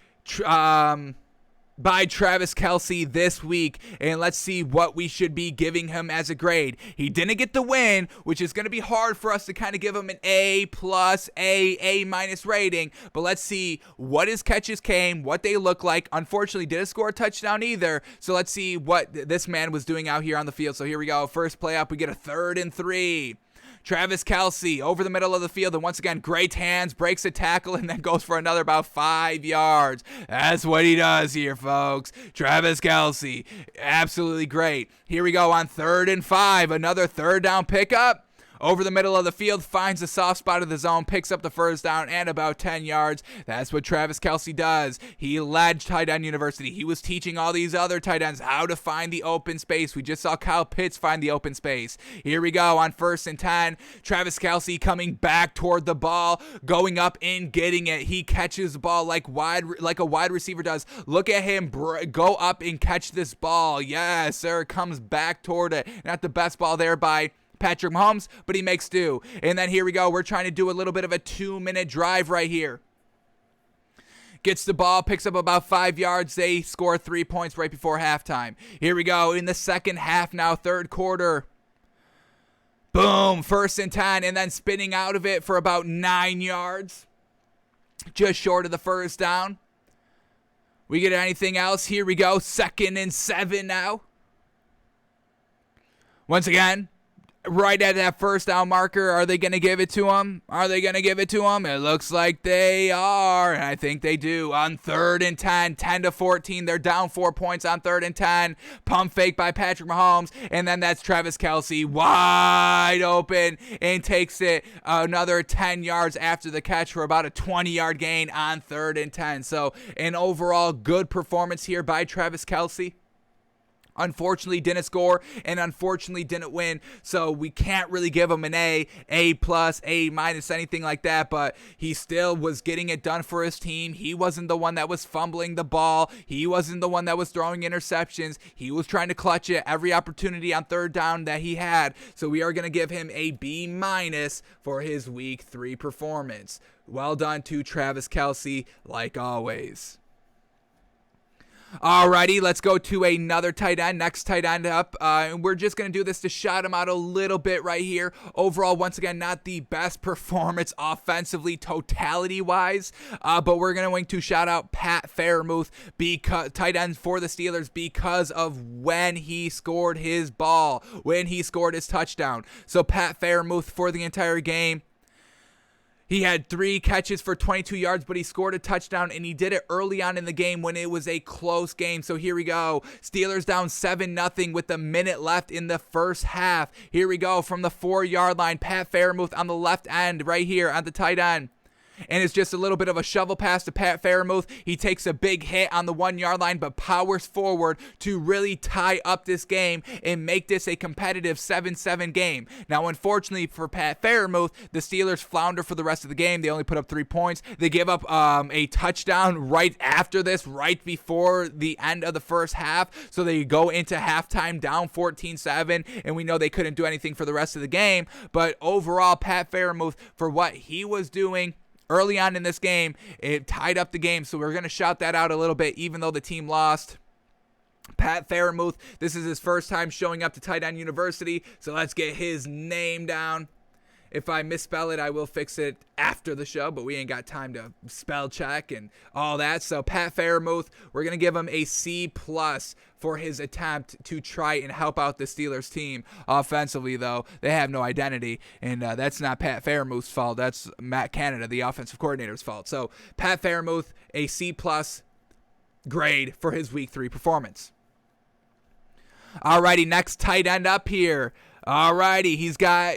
Travis Kelce this week, and let's see what we should be giving him as a grade. He didn't get the win, which is going to be hard for us to kind of give him an A+, A- rating, but let's see what his catches came, what they look like. Unfortunately, didn't score a touchdown either, so let's see what this man was doing out here on the field. So here we go. First play up, we get a 3rd and 3. Travis Kelce over the middle of the field, and once again, great hands, breaks a tackle, and then goes for another about 5 yards. That's what he does here, folks. Travis Kelce, absolutely great. Here we go on 3rd and 5, another 3rd down pickup. Over the middle of the field, finds the soft spot of the zone, picks up the first down and about 10 yards. That's what Travis Kelce does. He led tight end university. He was teaching all these other tight ends how to find the open space. We just saw Kyle Pitts find the open space. Here we go on 1st and 10. Travis Kelce coming back toward the ball, going up and getting it. He catches the ball like a wide receiver does. Look at him go up and catch this ball. Yes, sir. Comes back toward it. Not the best ball there by Patrick Mahomes, but he makes do. And then here we go. We're trying to do a little bit of a 2-minute drive right here. Gets the ball, picks up about 5 yards. They score 3 points right before halftime. Here we go in the second half now, 3rd quarter. Boom, 1st and 10, and then spinning out of it for about 9 yards. Just short of the first down. We get anything else? Here we go, 2nd and 7 now. Once again, right at that first down marker, are they going to give it to him? It looks like they are, and I think they do. On 3rd and 10, 10-14, they're down 4 points on 3rd and 10. Pump fake by Patrick Mahomes, and then that's Travis Kelce wide open and takes it another 10 yards after the catch for about a 20-yard gain on 3rd and 10. So an overall good performance here by Travis Kelce. Unfortunately didn't score and unfortunately didn't win, so we can't really give him an A+, A-, anything like that, but he still was getting it done for his team. He wasn't the one that was fumbling the ball. He wasn't the one that was throwing interceptions. He was trying to clutch it every opportunity on 3rd down that he had, so we are going to give him a B- for his week 3 performance. Well done to Travis Kelce, like always. Alrighty, let's go to another tight end. Next tight end up. And we're just going to do this to shout him out a little bit right here. Overall, once again, not the best performance offensively, totality-wise. But we're going to shout out Pat Freiermuth, tight end for the Steelers, because of when he scored his ball, when he scored his touchdown. So Pat Freiermuth for the entire game. He had 3 catches for 22 yards, but he scored a touchdown, and he did it early on in the game when it was a close game. So here we go. Steelers down 7-0 with a minute left in the first half. Here we go from the 4-yard line. Pat Freiermuth on the left end right here at the tight end. And it's just a little bit of a shovel pass to Pat Freiermuth. He takes a big hit on the 1-yard line, but powers forward to really tie up this game and make this a competitive 7-7 game. Now, unfortunately for Pat Freiermuth, the Steelers flounder for the rest of the game. They only put up 3 points. They give up a touchdown right after this, right before the end of the first half. So they go into halftime down 14-7, and we know they couldn't do anything for the rest of the game. But overall, Pat Freiermuth, for what he was doing early on in this game, it tied up the game, so we're going to shout that out a little bit, even though the team lost. Pat Freiermuth, this is his first time showing up to Tight End University, so let's get his name down. If I misspell it, I will fix it after the show, but we ain't got time to spell check and all that. So Pat Freiermuth, we're going to give him a C+ for his attempt to try and help out the Steelers team offensively, though. They have no identity, and that's not Pat Freiermuth's fault. That's Matt Canada, the offensive coordinator's fault. So Pat Freiermuth, a C+ grade for his Week 3 performance. Alrighty, next tight end up here. Alrighty,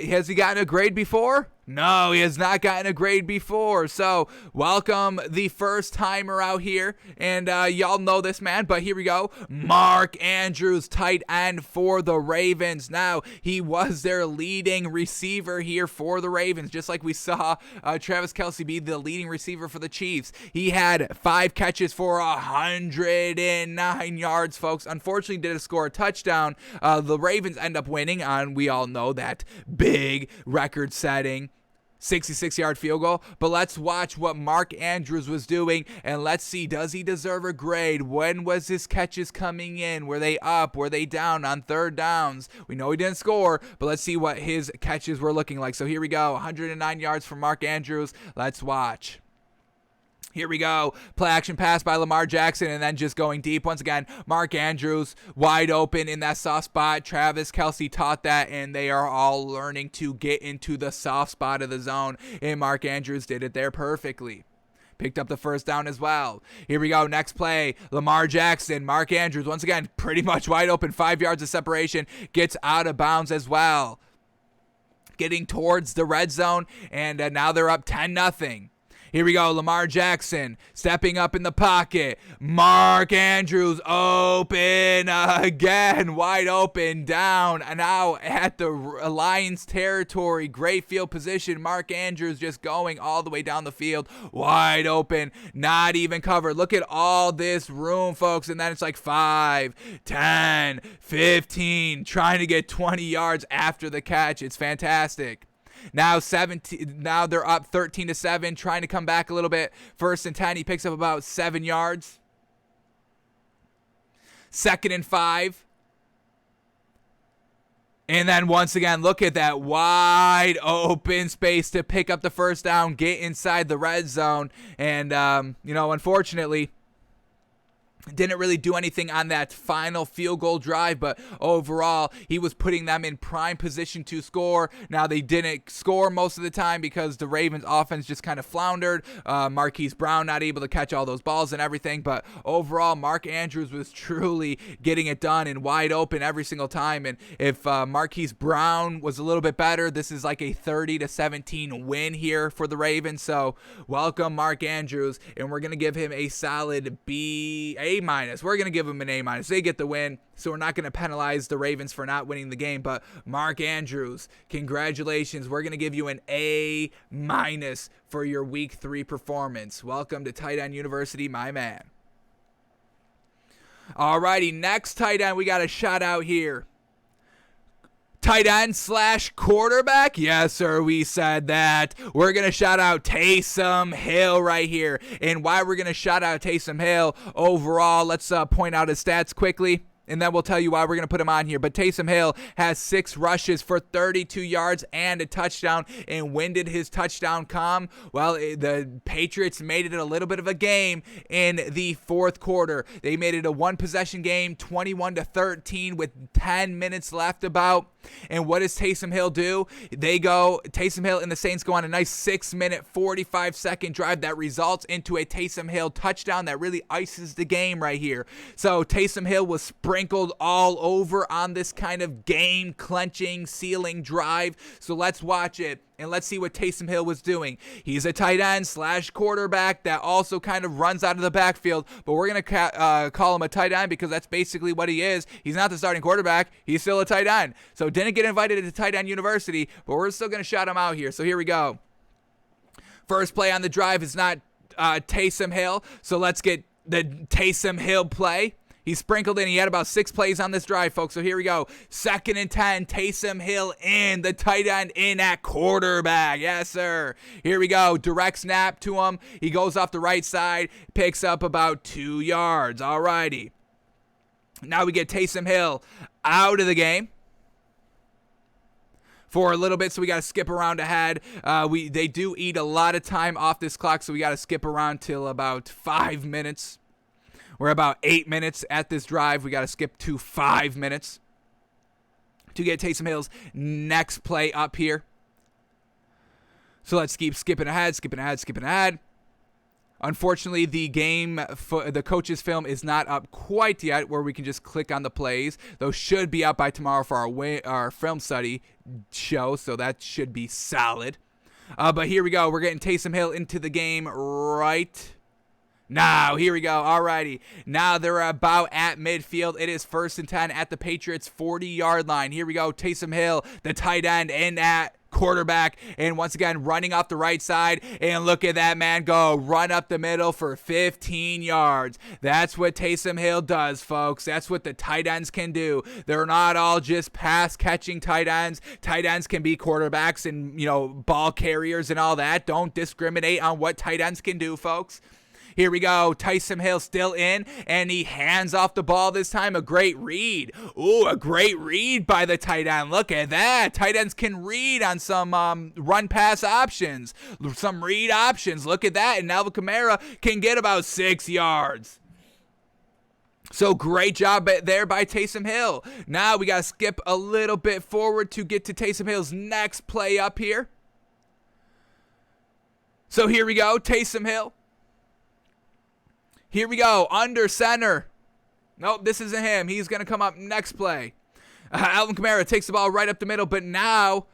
has he gotten a grade before? No, he has not gotten a grade before. So, welcome the first timer out here. And y'all know this man, but here we go. Mark Andrews, tight end for the Ravens. Now, he was their leading receiver here for the Ravens, just like we saw Travis Kelce be the leading receiver for the Chiefs. He had 5 catches for 109 yards, folks. Unfortunately, didn't score a touchdown. The Ravens end up winning on, we all know, that big record-setting 66-yard field goal. But let's watch what Mark Andrews was doing, and let's see, does he deserve a grade? When was his catches coming in? Were they up? Were they down on third downs? We know he didn't score, but let's see what his catches were looking like. So here we go, 109 yards from Mark Andrews. Let's watch. Here we go. Play action pass by Lamar Jackson, and then just going deep. Once again, Mark Andrews wide open in that soft spot. Travis Kelce taught that, and they are all learning to get into the soft spot of the zone, and Mark Andrews did it there perfectly. Picked up the first down as well. Here we go. Next play. Lamar Jackson. Mark Andrews, once again, pretty much wide open. 5 yards of separation. Gets out of bounds as well. Getting towards the red zone, and now they're up 10-0. Here we go, Lamar Jackson stepping up in the pocket. Mark Andrews open again, wide open, down, and now at the Lions territory. Great field position. Mark Andrews just going all the way down the field, wide open, not even covered. Look at all this room, folks, and then it's like 5, 10, 15, trying to get 20 yards after the catch. It's fantastic. Now they're up 13-7, trying to come back a little bit. 1st and 10, he picks up about 7 yards. 2nd and 5. And then once again, look at that wide open space to pick up the first down, get inside the red zone. And, unfortunately, didn't really do anything on that final field goal drive, but overall, he was putting them in prime position to score. Now, they didn't score most of the time because the Ravens offense just kind of floundered. Marquise Brown not able to catch all those balls and everything, but overall, Mark Andrews was truly getting it done and wide open every single time. And if Marquise Brown was a little bit better, this is like a 30-17 win here for the Ravens. So, welcome Mark Andrews, and we're going to give him a solid A-. We're going to give them an A-. They get the win, so we're not going to penalize the Ravens for not winning the game. But Mark Andrews, congratulations. We're going to give you an A- for your Week 3 performance. Welcome to Tight End University, my man. Alrighty, next tight end we got a shout out here. Tight end / quarterback? Yes, sir, we said that. We're going to shout out Taysom Hill right here. And why we're going to shout out Taysom Hill overall, let's point out his stats quickly, and then we'll tell you why we're going to put him on here. But Taysom Hill has 6 rushes for 32 yards and a touchdown. And when did his touchdown come? Well, the Patriots made it a little bit of a game in the 4th quarter. They made it a 1-possession game, 21-13 with 10 minutes left about. And what does Taysom Hill do? Taysom Hill and the Saints go on a nice 6-minute, 45-second drive that results into a Taysom Hill touchdown that really ices the game right here. So Taysom Hill was sprinkled all over on this kind of game-clenching, sealing drive. So let's watch it. And let's see what Taysom Hill was doing. He's a tight end / quarterback that also kind of runs out of the backfield. But we're going to call him a tight end because that's basically what he is. He's not the starting quarterback. He's still a tight end. So didn't get invited to Tight End University, but we're still going to shout him out here. So here we go. First play on the drive is not Taysom Hill. So let's get the Taysom Hill play. He sprinkled in. He had about 6 plays on this drive, folks. So here we go. 2nd and 10. Taysom Hill in. The tight end in at quarterback. Yes, sir. Here we go. Direct snap to him. He goes off the right side. Picks up about 2 yards. All righty. Now we get Taysom Hill out of the game. for a little bit, so we got to skip around ahead. They do eat a lot of time off this clock, so we got to skip around till about 5 minutes. We're about 8 minutes at this drive. We got to skip to 5 minutes to get Taysom Hill's next play up here. So let's keep skipping ahead. Unfortunately, the coach's film is not up quite yet, where we can just click on the plays. Those should be up by tomorrow for our film study show, so that should be solid. But here we go. We're getting Taysom Hill into the game right now. Here we go. Alrighty. Now they're about at midfield. It is 1st and 10 at the Patriots 40-yard line. Here we go. Taysom Hill, the tight end, in at quarterback, and once again running off the right side, and look at that man go, run up the middle for 15 yards. That's what Taysom Hill does, folks. That's what the tight ends can do. They're not all just pass catching tight ends. Tight ends can be quarterbacks and, ball carriers and all that. Don't discriminate on what tight ends can do, folks. Here we go. Taysom Hill still in, and he hands off the ball this time. A great read. Ooh, a great read by the tight end. Look at that. Tight ends can read on some run-pass options, some read options. Look at that. And Alvin Kamara can get about 6 yards. So great job there by Taysom Hill. Now we got to skip a little bit forward to get to Taysom Hill's next play up here. So here we go. Taysom Hill. Here we go, under center. Nope, this isn't him. He's going to come up next play. Alvin Kamara takes the ball right up the middle, but now,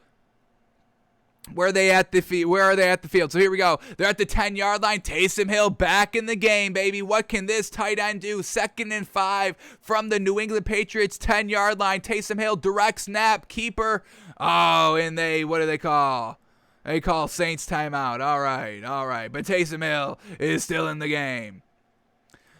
where are they at the field? So here we go. They're at the 10-yard line. Taysom Hill back in the game, baby. What can this tight end do? 2nd and 5 from the New England Patriots 10-yard line. Taysom Hill, direct snap, keeper. Oh, and what do they call? They call Saints timeout. All right. But Taysom Hill is still in the game.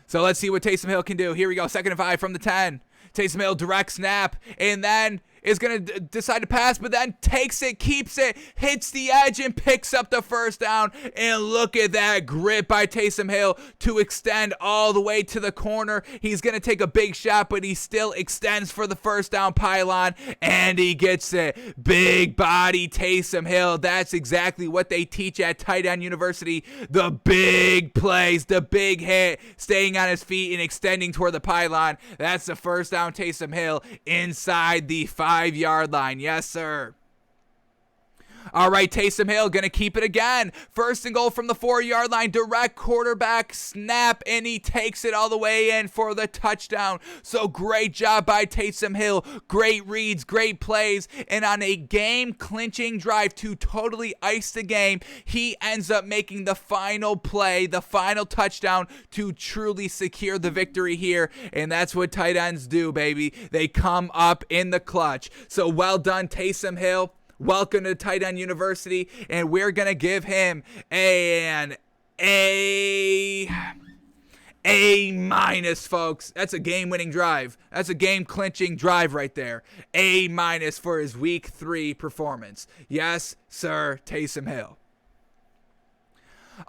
So let's see what Taysom Hill can do. Here we go. 2nd and 5 from the 10. Taysom Hill, direct snap, and then is going to decide to pass, but then takes it, keeps it, hits the edge, and picks up the 1st down. And look at that grip by Taysom Hill to extend all the way to the corner. He's going to take a big shot, but he still extends for the 1st down pylon, and he gets it. Big body Taysom Hill. That's exactly what they teach at Tight End University. The big plays, the big hit, staying on his feet and extending toward the pylon. That's the 1st down Taysom Hill inside the 5-yard line. Yes, sir. All right, Taysom Hill going to keep it again. 1st and goal from the 4-yard line. Direct quarterback snap, and he takes it all the way in for the touchdown. So great job by Taysom Hill. Great reads, great plays, and on a game-clinching drive to totally ice the game, he ends up making the final play, the final touchdown to truly secure the victory here, and that's what tight ends do, baby. They come up in the clutch. So well done, Taysom Hill. Welcome to Tight End University, and we're going to give him an A-, folks. That's a game-winning drive. That's a game-clinching drive right there. A- for his Week 3 performance. Yes, sir, Taysom Hill.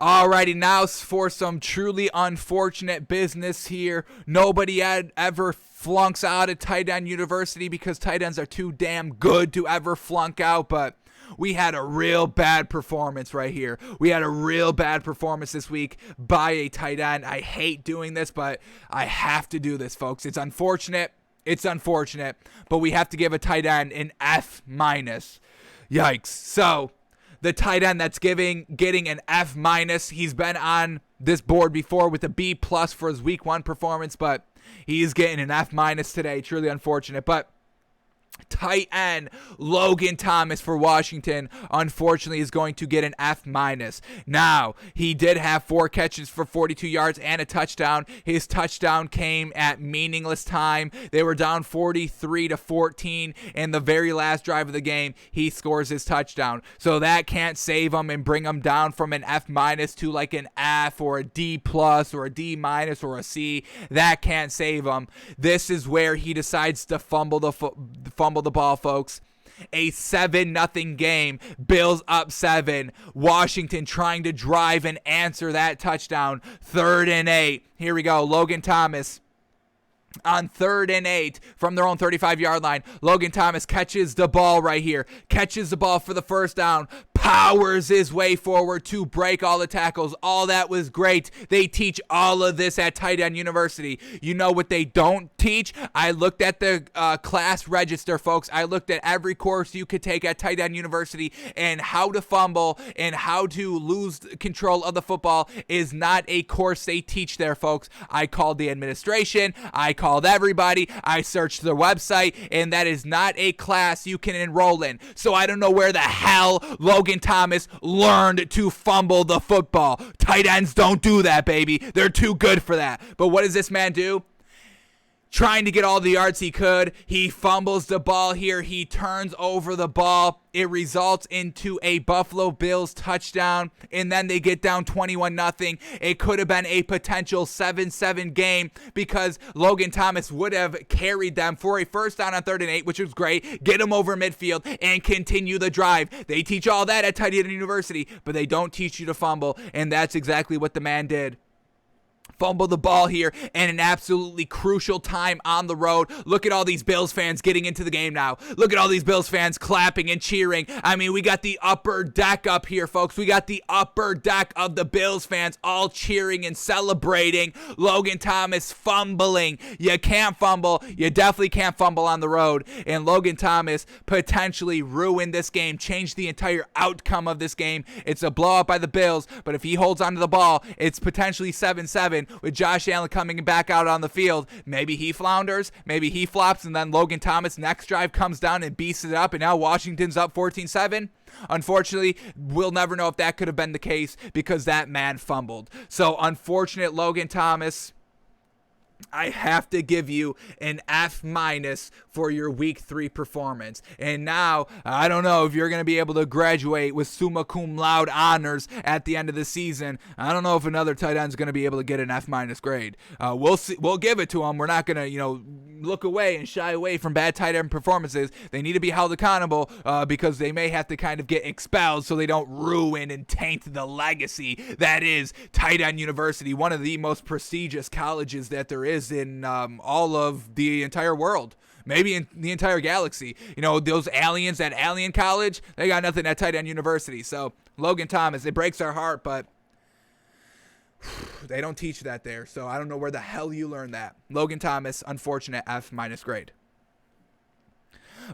Alrighty, now for some truly unfortunate business here. Nobody had ever flunks out at Tight End University because tight ends are too damn good to ever flunk out, but we had a real bad performance right here. We had a real bad performance this week by a tight end. I hate doing this, but I have to do this, folks. It's unfortunate. But we have to give a tight end an F-. Yikes. So the tight end that's getting an F-, he's been on this board before with a B+ for his Week 1 performance, but he's getting an F- today. Truly unfortunate. But tight end Logan Thomas for Washington, unfortunately, is going to get an F-. Now, he did have 4 catches for 42 yards and a touchdown. His touchdown came at meaningless time. They were down 43-14, and the very last drive of the game, he scores his touchdown. So that can't save him and bring him down from an F- to like an F or a D+ or a D- or a C. That can't save him. This is where he decides to fumble the ball, folks. A 7-0 game. Bills up 7. Washington trying to drive and answer that touchdown. 3rd and 8. Here we go. Logan Thomas On 3rd and 8 from their own 35-yard line, Logan Thomas catches the ball right here, catches the ball for the first down, powers his way forward to break all the tackles. All that was great. They teach all of this at Tight End University. You know what they don't teach? I looked at the class register, folks. I looked at every course you could take at Tight End University, and how to fumble and how to lose control of the football is not a course they teach there, folks. I called the administration. I called everybody. I searched their website, and that is not a class you can enroll in. So I don't know where the hell Logan Thomas learned to fumble the football. Tight ends don't do that, baby. They're too good for that. But what does this man do? Trying to get all the yards he could. He fumbles the ball here. He turns over the ball. It results into a Buffalo Bills touchdown, and then they get down 21-0. It could have been a potential 7-7 game because Logan Thomas would have carried them for a first down on 3rd and 8, which was great. Get them over midfield and continue the drive. They teach all that at Tight End University, but they don't teach you to fumble, and that's exactly what the man did. Fumble the ball here and an absolutely crucial time on the road. Look at all these Bills fans getting into the game now. Look at all these Bills fans clapping and cheering. I mean, we got the upper deck up here, folks. We got the upper deck of the Bills fans all cheering and celebrating Logan Thomas fumbling. You can't fumble. You definitely can't fumble on the road. And Logan Thomas potentially ruined this game, changed the entire outcome of this game. It's a blowout by the Bills, but if he holds onto the ball, it's potentially 7-7. With Josh Allen coming back out on the field. Maybe he flounders, maybe he flops, and then Logan Thomas next drive comes down and beats it up, and now Washington's up 14-7. Unfortunately, we'll never know if that could have been the case because that man fumbled. So unfortunate Logan Thomas. I have to give you an F- for your week 3 performance. And now, I don't know if you're going to be able to graduate with summa cum laude honors at the end of the season. I don't know if another tight end is going to be able to get an F- grade. We'll see. We'll give it to them. We're not going to, look away and shy away from bad tight end performances. They need to be held accountable because they may have to kind of get expelled so they don't ruin and taint the legacy that is Tight End University, one of the most prestigious colleges that there is in all of the entire world. Maybe in the entire galaxy. Those aliens at Alien College, they got nothing at Tight End University. So, Logan Thomas, it breaks our heart, but they don't teach that there. So, I don't know where the hell you learned that. Logan Thomas, unfortunate F- grade.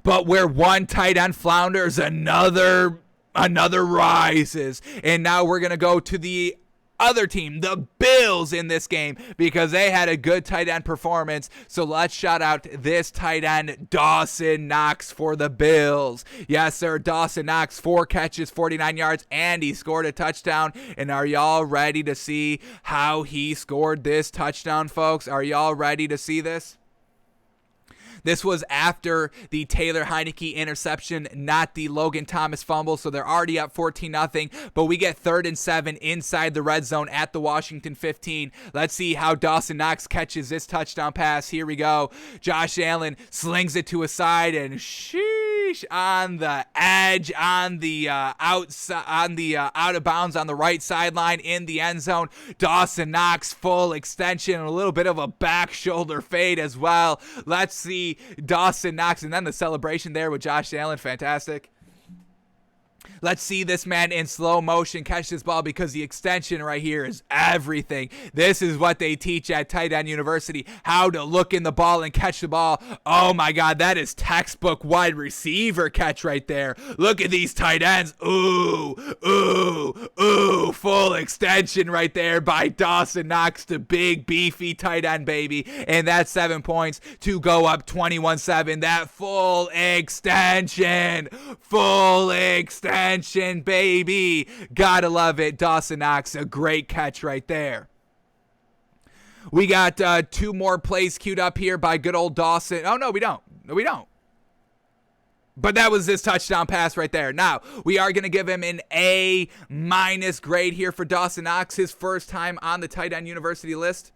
But where one tight end flounders, another rises. And now we're going to go to the other team, the Bills, in this game because they had a good tight end performance. So let's shout out this tight end, Dawson Knox, for the Bills. Yes, sir, Dawson Knox, 4 catches, 49 yards, and he scored a touchdown. And are y'all ready to see how he scored this touchdown, folks? Are y'all ready to see this? This was after the Taylor Heineke interception, not the Logan Thomas fumble, so they're already up 14-0, but we get 3rd and 7 inside the red zone at the Washington 15. Let's see how Dawson Knox catches this touchdown pass. Here we go. Josh Allen slings it to a side, and on the edge, on the outside, on the out of bounds on the right sideline in the end zone. Dawson Knox, full extension, and a little bit of a back shoulder fade as well. Let's see Dawson Knox, and then the celebration there with Josh Allen, fantastic. Let's see this man in slow motion catch this ball because the extension right here is everything. This is what they teach at Tight End University, how to look in the ball and catch the ball. Oh my God, that is textbook wide receiver catch right there. Look at these tight ends. Ooh, full extension right there by Dawson Knox, the big beefy tight end, baby. And that's 7 points to go up 21-7. That full extension, baby. Gotta love it. Dawson Knox, a great catch right there. We got 2 more plays queued up here by good old Dawson. Oh, no, we don't. But that was his touchdown pass right there. Now, we are going to give him an A- grade here for Dawson Knox, his first time on the Tight End University list,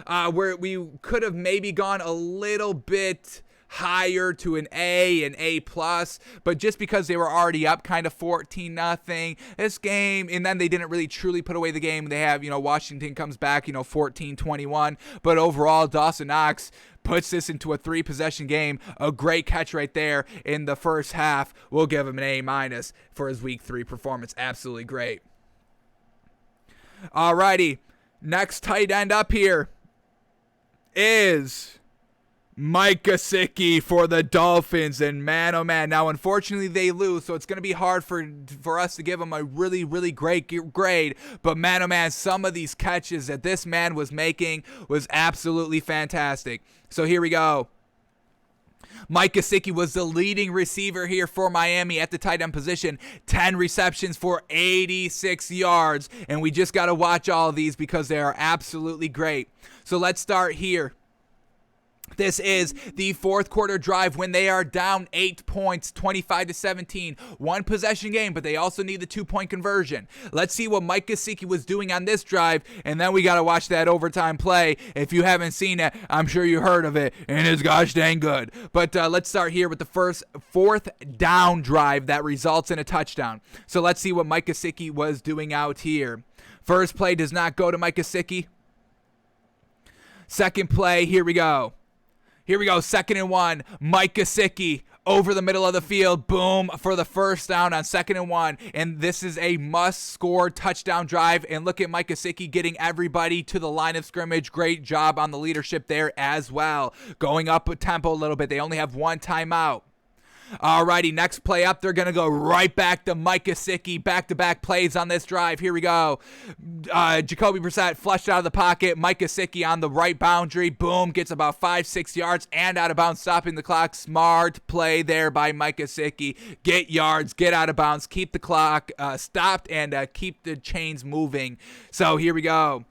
where we could have maybe gone a little bit higher to an A plus, but just because they were already up kind of 14-0 this game, and then they didn't really truly put away the game. They have, Washington comes back, 14-21, but overall Dawson Knox puts this into a 3-possession game. A great catch right there in the first half. We'll give him an A- for his week 3 performance. Absolutely great. Alrighty, next tight end up here is Mike Gesicki for the Dolphins, and man, oh man, now unfortunately they lose, so it's going to be hard for us to give him a really, really great grade, but man, oh man, some of these catches that this man was making was absolutely fantastic. So here we go. Mike Gesicki was the leading receiver here for Miami at the tight end position. 10 receptions for 86 yards. And we just got to watch all of these because they are absolutely great. So let's start here. This is the fourth quarter drive when they are down 8 points, 25-17. 1 possession game, but they also need the 2-point conversion. Let's see what Mike Gesicki was doing on this drive, and then we got to watch that overtime play. If you haven't seen it, I'm sure you heard of it, and it's gosh dang good. But let's start here with the fourth down drive that results in a touchdown. So let's see what Mike Gesicki was doing out here. First play does not go to Mike Gesicki. Second play, here we go. Here we go, 2nd and 1. Mike Gesicki over the middle of the field. Boom for the first down on 2nd and 1. And this is a must-score touchdown drive. And look at Mike Gesicki getting everybody to the line of scrimmage. Great job on the leadership there as well. Going up a tempo a little bit. They only have 1 timeout. Alrighty, next play up, they're going to go right back to Mike Gesicki. Back-to-back plays on this drive. Here we go. Jacoby Brissett flushed out of the pocket. Mike Gesicki on the right boundary. Boom, gets about 5-6 yards and out of bounds, stopping the clock. Smart play there by Mike Gesicki. Get yards, get out of bounds, keep the clock stopped, and keep the chains moving. So here we go.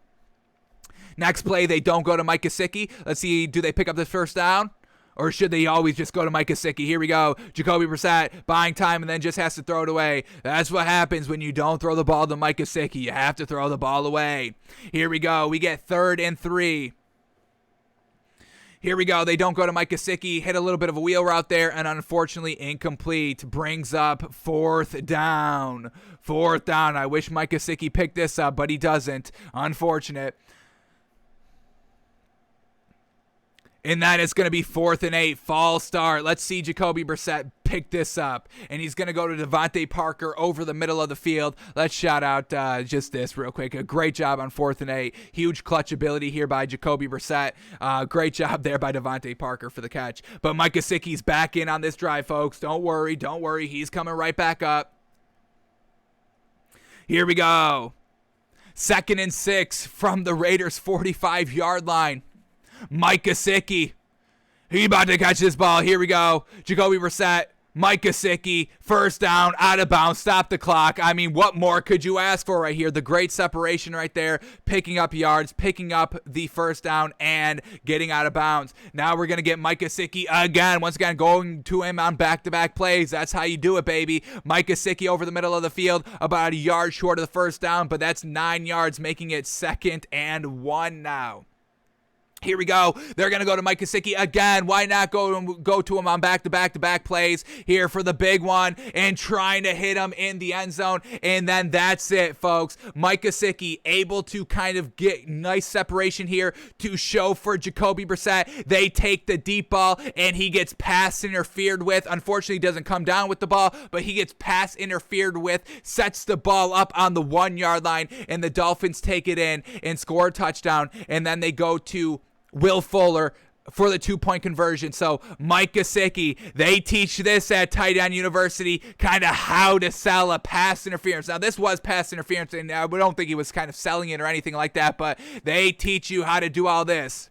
Next play, they don't go to Mike Gesicki. Let's see, do they pick up this first down? Or should they always just go to Mike Gesicki? Here we go. Jacoby Brissett buying time and then just has to throw it away. That's what happens when you don't throw the ball to Mike Gesicki. You have to throw the ball away. Here we go. We get 3rd and 3. Here we go. They don't go to Mike Gesicki. Hit a little bit of a wheel route there, and unfortunately incomplete. Brings up 4th down. 4th down. I wish Mike Gesicki picked this up, but he doesn't. Unfortunate. And then it's going to be 4th and 8, false start. Let's see Jacoby Brissett pick this up. And he's going to go to Devontae Parker over the middle of the field. Let's shout out just this real quick. A great job on 4th and 8. Huge clutch ability here by Jacoby Brissett. Great job there by Devontae Parker for the catch. But Mike Gesicki's back in on this drive, folks. Don't worry. He's coming right back up. Here we go. 2nd and 6 from the Raiders' 45-yard line. Mike Gesicki. He about to catch this ball. Here we go. Jacoby Brissett. Mike Gesicki. First down. Out of bounds. Stop the clock. I mean, what more could you ask for right here? The great separation right there. Picking up yards. Picking up the first down. And getting out of bounds. Now we're going to get Mike Gesicki again. Once again, going to him on back-to-back plays. That's how you do it, baby. Mike Gesicki over the middle of the field. About a yard short of the first down. But that's 9 yards. Making it 2nd and 1 now. Here we go. They're going to go to Mike Gesicki again. Why not go to him on back-to-back place here for the big one and trying to hit him in the end zone. And then that's it, folks. Mike Gesicki able to kind of get nice separation here to show for Jacoby Brissett. They take the deep ball and he gets pass interfered with. Unfortunately, he doesn't come down with the ball, but he gets pass interfered with, sets the ball up on the 1-yard line, and the Dolphins take it in and score a touchdown. And then they go to Will Fuller for the 2-point conversion. So Mike Gesicki, they teach this at Tight End University, kind of how to sell a pass interference. Now this was pass interference, and I don't think he was kind of selling it or anything like that, but they teach you how to do all this.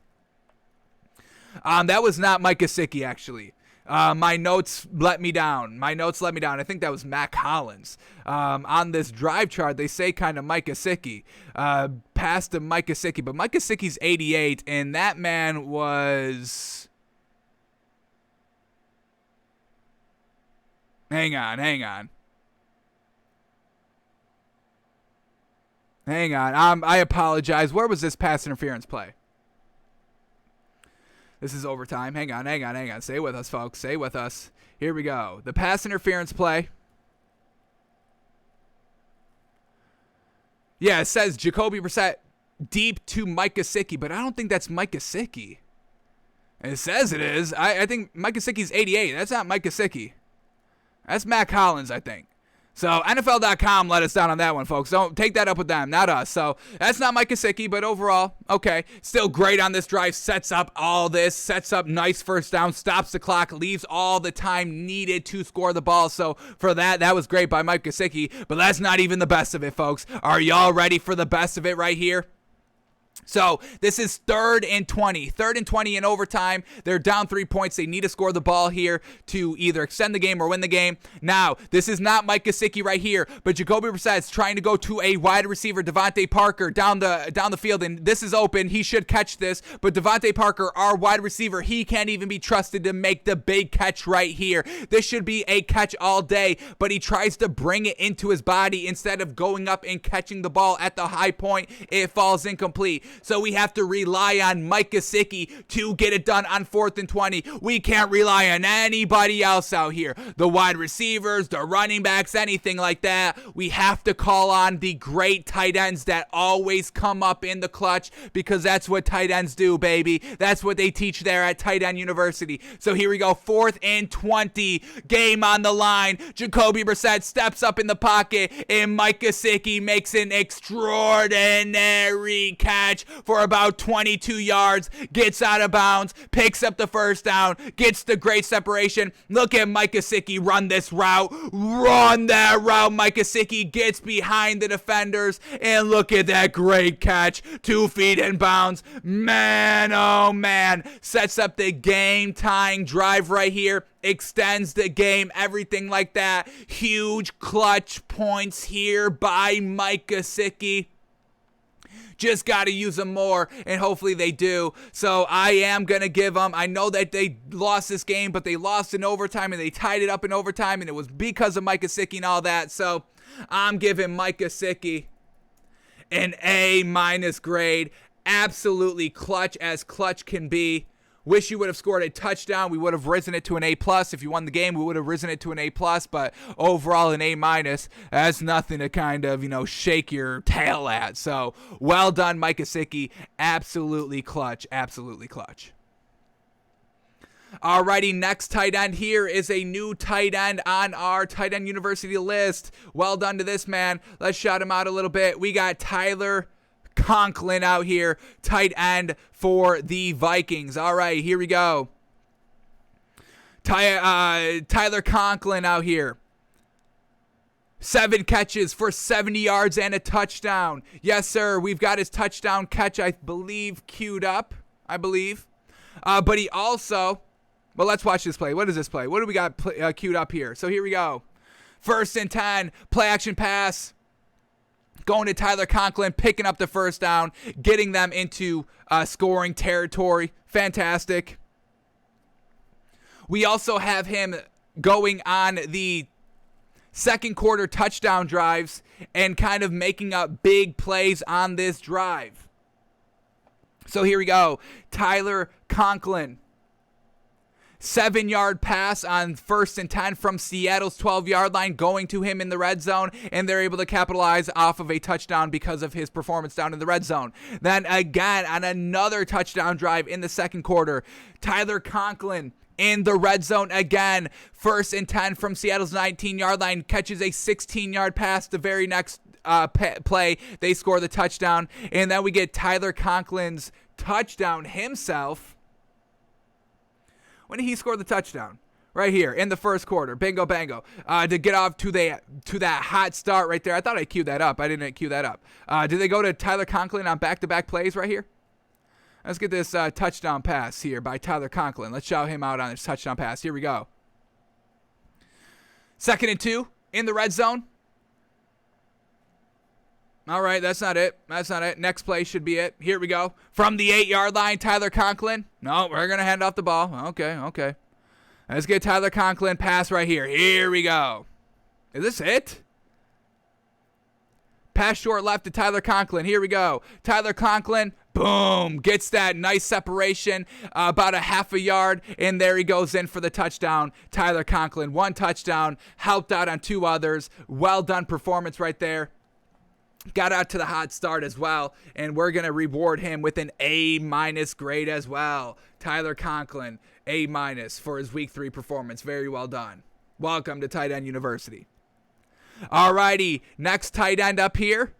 That was not Mike Gesicki, actually. My notes let me down. I think that was Matt Collins. On this drive chart, they say kind of Mike Gesicki. Passed to Mike Gesicki. But Mike Gesicki's 88, and that man was... Hang on. I apologize. Where was this pass interference play? This is overtime. Hang on. Stay with us, folks. Stay with us. Here we go. The pass interference play. Yeah, it says Jacoby Brissett deep to Mike Gesicki, but I don't think that's Mike Gesicki. It says it is. I think Mike Gesicki's 88. That's not Mike Gesicki. That's Matt Collins, I think. So NFL.com let us down on that one, folks. Don't take that up with them, not us. So that's not Mike Gesicki, but overall, okay. Still great on this drive. Sets up all this. Sets up nice first down. Stops the clock. Leaves all the time needed to score the ball. So for that was great by Mike Gesicki. But that's not even the best of it, folks. Are y'all ready for the best of it right here? So this is 3rd and 20. 3rd and 20 in overtime. They're down 3 points. They need to score the ball here to either extend the game or win the game. Now, this is not Mike Gesicki right here, but Jacoby Brissett's trying to go to a wide receiver, Devontae Parker, down the field, and this is open. He should catch this, but Devontae Parker, our wide receiver, he can't even be trusted to make the big catch right here. This should be a catch all day, but he tries to bring it into his body instead of going up and catching the ball at the high point. It falls incomplete. So we have to rely on Mike Gesicki to get it done on 4th and 20. We can't rely on anybody else out here. The wide receivers, the running backs, anything like that. We have to call on the great tight ends that always come up in the clutch because that's what tight ends do, baby. That's what they teach there at Tight End University. So here we go, 4th and 20. Game on the line. Jacoby Brissett steps up in the pocket and Mike Gesicki makes an extraordinary catch for about 22 yards, gets out of bounds, picks up the first down, gets the great separation. Look at Mike Gesicki run this route. Run that route. Mike Gesicki gets behind the defenders, and look at that great catch. 2 feet in bounds. Man, oh man. Sets up the game-tying drive right here. Extends the game, everything like that. Huge clutch points here by Mike Gesicki. Just got to use them more, and hopefully they do. So I am going to give them, I know that they lost this game, but they lost in overtime, and they tied it up in overtime, and it was because of Mike Gesicki and all that. So I'm giving Mike Gesicki an A- grade. Absolutely clutch as clutch can be. Wish you would have scored a touchdown. We would have risen it to an A+. If you won the game, we would have risen it to an A+. But overall, an A-. That's nothing to kind of, shake your tail at. So, well done, Mike Gesicki. Absolutely clutch. Absolutely clutch. Alrighty, next tight end here is a new tight end on our Tight End University list. Well done to this man. Let's shout him out a little bit. We got Tyler Conklin out here, tight end for the Vikings. All right, here we go. Tyler Conklin out here. 7 catches for 70 yards and a touchdown. Yes, sir. We've got his touchdown catch, I believe, queued up. But he also... Well, let's watch this play. What is this play? What do we got queued up here? So here we go. 1st and 10. Play action pass. Going to Tyler Conklin, picking up the first down, getting them into scoring territory. Fantastic. We also have him going on the second quarter touchdown drives and kind of making up big plays on this drive. So here we go. Tyler Conklin. 7-yard pass on 1st and 10 from Seattle's 12-yard line, going to him in the red zone, and they're able to capitalize off of a touchdown because of his performance down in the red zone. Then again, on another touchdown drive in the second quarter, Tyler Conklin in the red zone again. 1st and 10 from Seattle's 19-yard line, catches a 16-yard pass the very next play. They score the touchdown, and then we get Tyler Conklin's touchdown himself. When did he score the touchdown? Right here in the first quarter. Bingo, bango. To get off to that hot start right there. I thought I queued that up. I didn't queue that up. Did they go to Tyler Conklin on back-to-back plays right here? Let's get this touchdown pass here by Tyler Conklin. Let's shout him out on his touchdown pass. Here we go. 2nd and 2 in the red zone. All right, that's not it. Next play should be it. Here we go. From the 8-yard line, Tyler Conklin. No, we're going to hand off the ball. Okay. Let's get Tyler Conklin pass right here. Here we go. Is this it? Pass short left to Tyler Conklin. Here we go. Tyler Conklin. Boom, gets that nice separation, about a half a yard, and there he goes in for the touchdown. Tyler Conklin, 1 touchdown, helped out on 2 others. Well done performance right there. Got out to the hot start as well, and we're going to reward him with an A- grade as well. Tyler Conklin, A- for his week 3 performance. Very well done. Welcome to Tight End University. Alrighty, next tight end up here.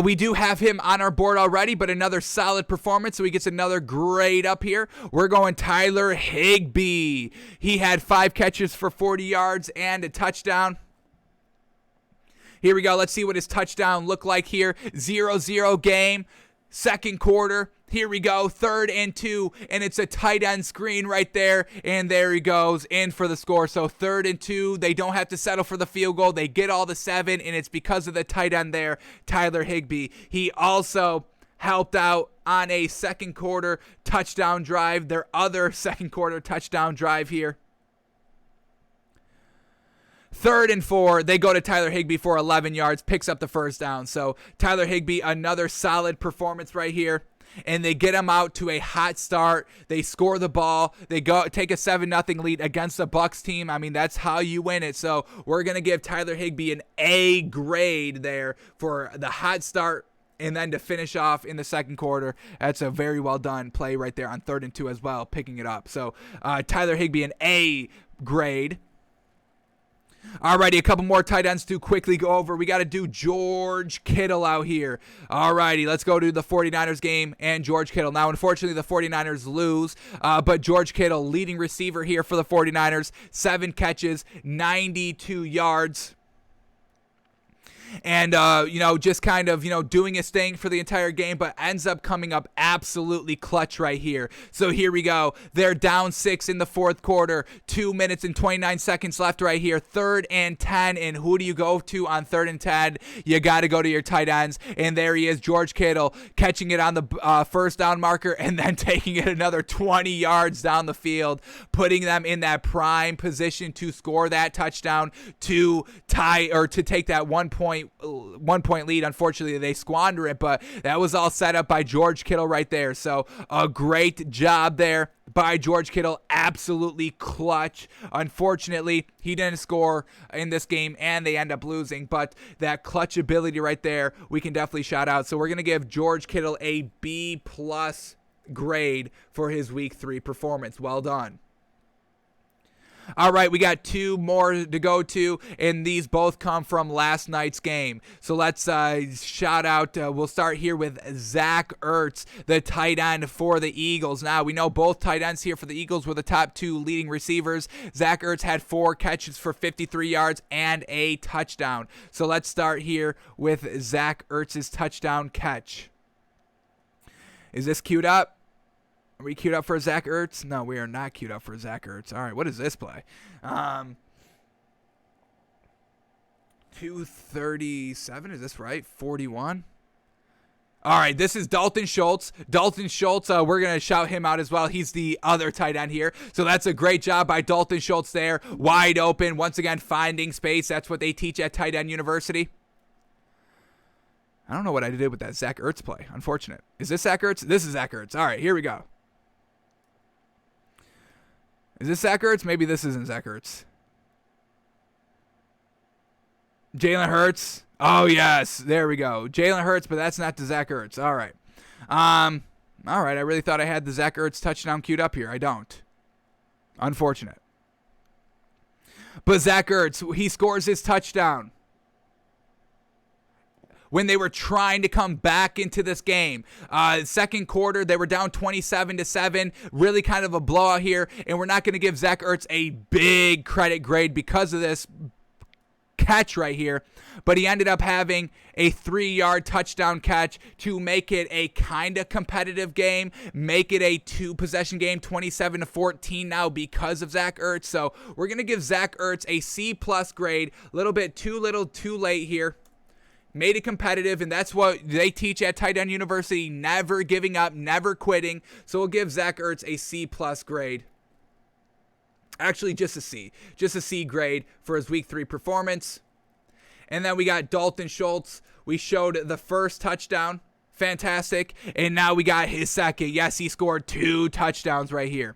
We do have him on our board already, but another solid performance, so he gets another grade up here. We're going Tyler Higbee. He had 5 catches for 40 yards and a touchdown. Here we go. Let's see what his touchdown looked like here. 0-0 game, second quarter. Here we go, 3rd and 2, and it's a tight end screen right there, and there he goes, in for the score. So 3rd and 2, they don't have to settle for the field goal. They get all the 7, and it's because of the tight end there, Tyler Higbee. He also helped out on a second quarter touchdown drive, their other second quarter touchdown drive here. 3rd and 4, they go to Tyler Higbee for 11 yards, picks up the first down. So Tyler Higbee, another solid performance right here. And they get him out to a hot start. They score the ball. They go take a 7-0 lead against the Bucs team. I mean, that's how you win it. So we're going to give Tyler Higbee an A grade there for the hot start and then to finish off in the second quarter. That's a very well done play right there on 3rd and 2 as well, picking it up. So Tyler Higbee, an A grade. Alrighty, a couple more tight ends to quickly go over. We got to do George Kittle out here. Alrighty, let's go to the 49ers game and George Kittle. Now, unfortunately, the 49ers lose, but George Kittle, leading receiver here for the 49ers, 7 catches, 92 yards. And, just kind of, doing his thing for the entire game, but ends up coming up absolutely clutch right here. So here we go. They're down 6 in the 4th quarter. 2 minutes and 29 seconds left right here. 3rd and 10. And who do you go to on 3rd and 10? You got to go to your tight ends. And there he is, George Kittle, catching it on the first down marker and then taking it another 20 yards down the field, putting them in that prime position to score that touchdown, to tie or to take that 1 point lead. Unfortunately, they squander it, but that was all set up by George Kittle right there. So a great job there by George Kittle. Absolutely clutch. Unfortunately, he didn't score in this game and they end up losing, but that clutch ability right there, we can definitely shout out. So we're going to give George Kittle a B+ grade for his week 3 performance. Well done. All right, we got 2 more to go to, and these both come from last night's game. So let's shout out. We'll start here with Zach Ertz, the tight end for the Eagles. Now, we know both tight ends here for the Eagles were the top 2 leading receivers. Zach Ertz had 4 catches for 53 yards and a touchdown. So let's start here with Zach Ertz's touchdown catch. Is this queued up? Are we queued up for Zach Ertz? No, we are not queued up for Zach Ertz. All right, what is this play? 237, is this right? 41? All right, this is Dalton Schultz. Dalton Schultz, we're going to shout him out as well. He's the other tight end here. So that's a great job by Dalton Schultz there. Wide open, once again, finding space. That's what they teach at Tight End University. I don't know what I did with that Zach Ertz play. Unfortunate. Is this Zach Ertz? This is Zach Ertz. All right, here we go. Is this Zach Ertz? Maybe this isn't Zach Ertz. Jalen Hurts. Oh, yes. There we go. Jalen Hurts, but that's not the Zach Ertz. All right. All right. I really thought I had the Zach Ertz touchdown queued up here. I don't. Unfortunate. But Zach Ertz, he scores his touchdown when they were trying to come back into this game. Second quarter, they were down 27-7. Really kind of a blowout here. And we're not going to give Zach Ertz a big credit grade because of this catch right here. But he ended up having a 3-yard touchdown catch to make it a kind of competitive game, make it a 2-possession game, 27-14 now because of Zach Ertz. So we're going to give Zach Ertz a C+ grade. A little bit too little, too late here. Made it competitive, and that's what they teach at Tight End University, never giving up, never quitting. So we'll give Zach Ertz a C+ grade. Actually, just a C grade for his week 3 performance. And then we got Dalton Schultz. We showed the first touchdown Fantastic. And now we got his second. Yes, he scored 2 touchdowns right here.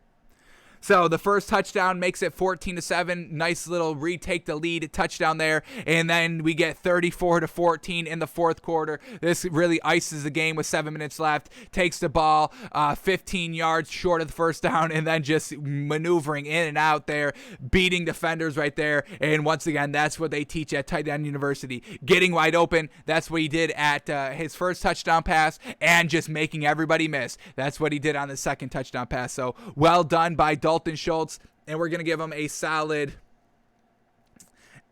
So the first touchdown makes it 14-7. Nice little retake the lead touchdown there. And then we get 34-14 in the fourth quarter. This really ices the game with 7 minutes left. Takes the ball 15 yards short of the first down, and then just maneuvering in and out there, beating defenders right there. And once again, that's what they teach at Tight End University. Getting wide open. That's what he did at his first touchdown pass, and just making everybody miss. That's what he did on the second touchdown pass. So well done by Dalton Schultz, and we're going to give him a solid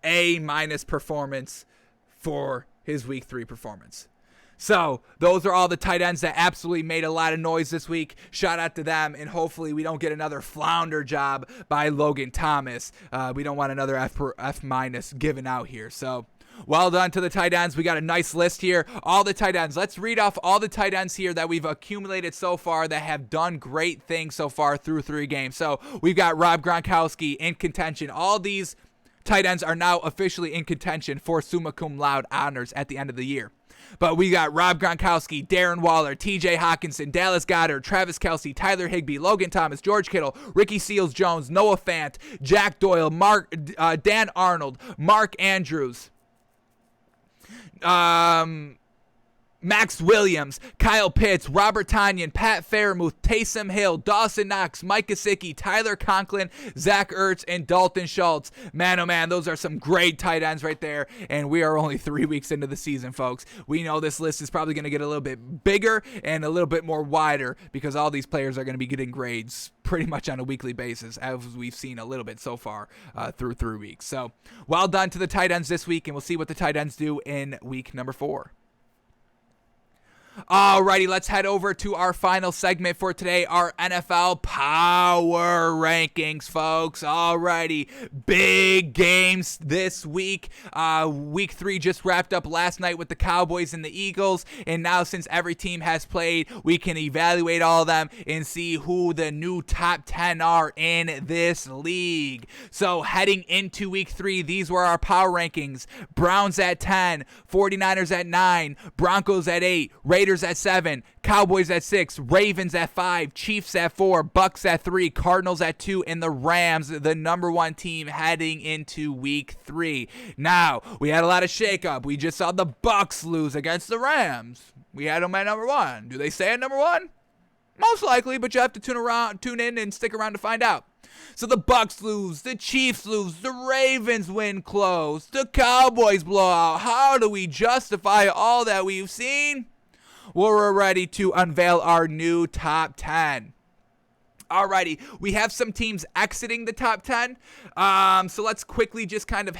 A- performance for his week 3 performance. So those are all the tight ends that absolutely made a lot of noise this week. Shout out to them, and hopefully we don't get another flounder job by Logan Thomas. We don't want another F- given out here. So well done to the tight ends. We got a nice list here. All the tight ends. Let's read off all the tight ends here that we've accumulated so far that have done great things so far through 3 games. So we've got Rob Gronkowski in contention. All these tight ends are now officially in contention for summa cum laude honors at the end of the year. But we got Rob Gronkowski, Darren Waller, TJ Hawkinson, Dallas Goedert, Travis Kelce, Tyler Higbee, Logan Thomas, George Kittle, Ricky Seals-Jones, Noah Fant, Jack Doyle, Dan Arnold, Mark Andrews, Max Williams, Kyle Pitts, Robert Tonyan, Pat Fairmouth, Taysom Hill, Dawson Knox, Mike Gesicki, Tyler Conklin, Zach Ertz, and Dalton Schultz. Man, oh man, those are some great tight ends right there, and we are only 3 weeks into the season, folks. We know this list is probably going to get a little bit bigger and a little bit more wider because all these players are going to be getting grades pretty much on a weekly basis, as we've seen a little bit so far through 3 weeks. So, well done to the tight ends this week, and we'll see what the tight ends do in week number 4. Alrighty, let's head over to our final segment for today, our NFL Power Rankings, folks. Alrighty, big games this week. Week 3 just wrapped up last night with the Cowboys and the Eagles, and now since every team has played, we can evaluate all of them and see who the new top 10 are in this league. So heading into week 3, these were our power rankings. Browns at 10, 49ers at 9, Broncos at 8, Raiders at 7, Cowboys at 6, Ravens at 5, Chiefs at 4, Bucks at 3, Cardinals at 2, and the Rams, the number 1 team heading into week 3. Now, we had a lot of shakeup. We just saw the Bucks lose against the Rams. We had them at number 1. Do they stay at number 1? Most likely, but you have to tune in and stick around to find out. So the Bucks lose, the Chiefs lose, the Ravens win close, the Cowboys blow out. How do we justify all that we've seen? Well, we're ready to unveil our new top 10. Alrighty, we have some teams exiting the top 10. So let's quickly just kind of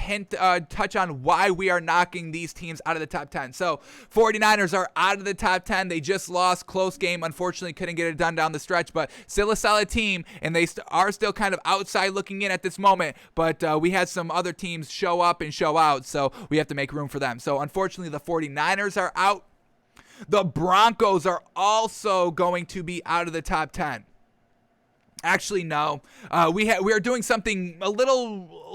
touch on why we are knocking these teams out of the top 10. So 49ers are out of the top 10. They just lost, close game. Unfortunately, couldn't get it done down the stretch, but still a solid team, and they are still kind of outside looking in at this moment. But we had some other teams show up and show out, so we have to make room for them. So unfortunately, the 49ers are out. The Broncos are also going to be out of the top 10. Actually, no. We are doing something a little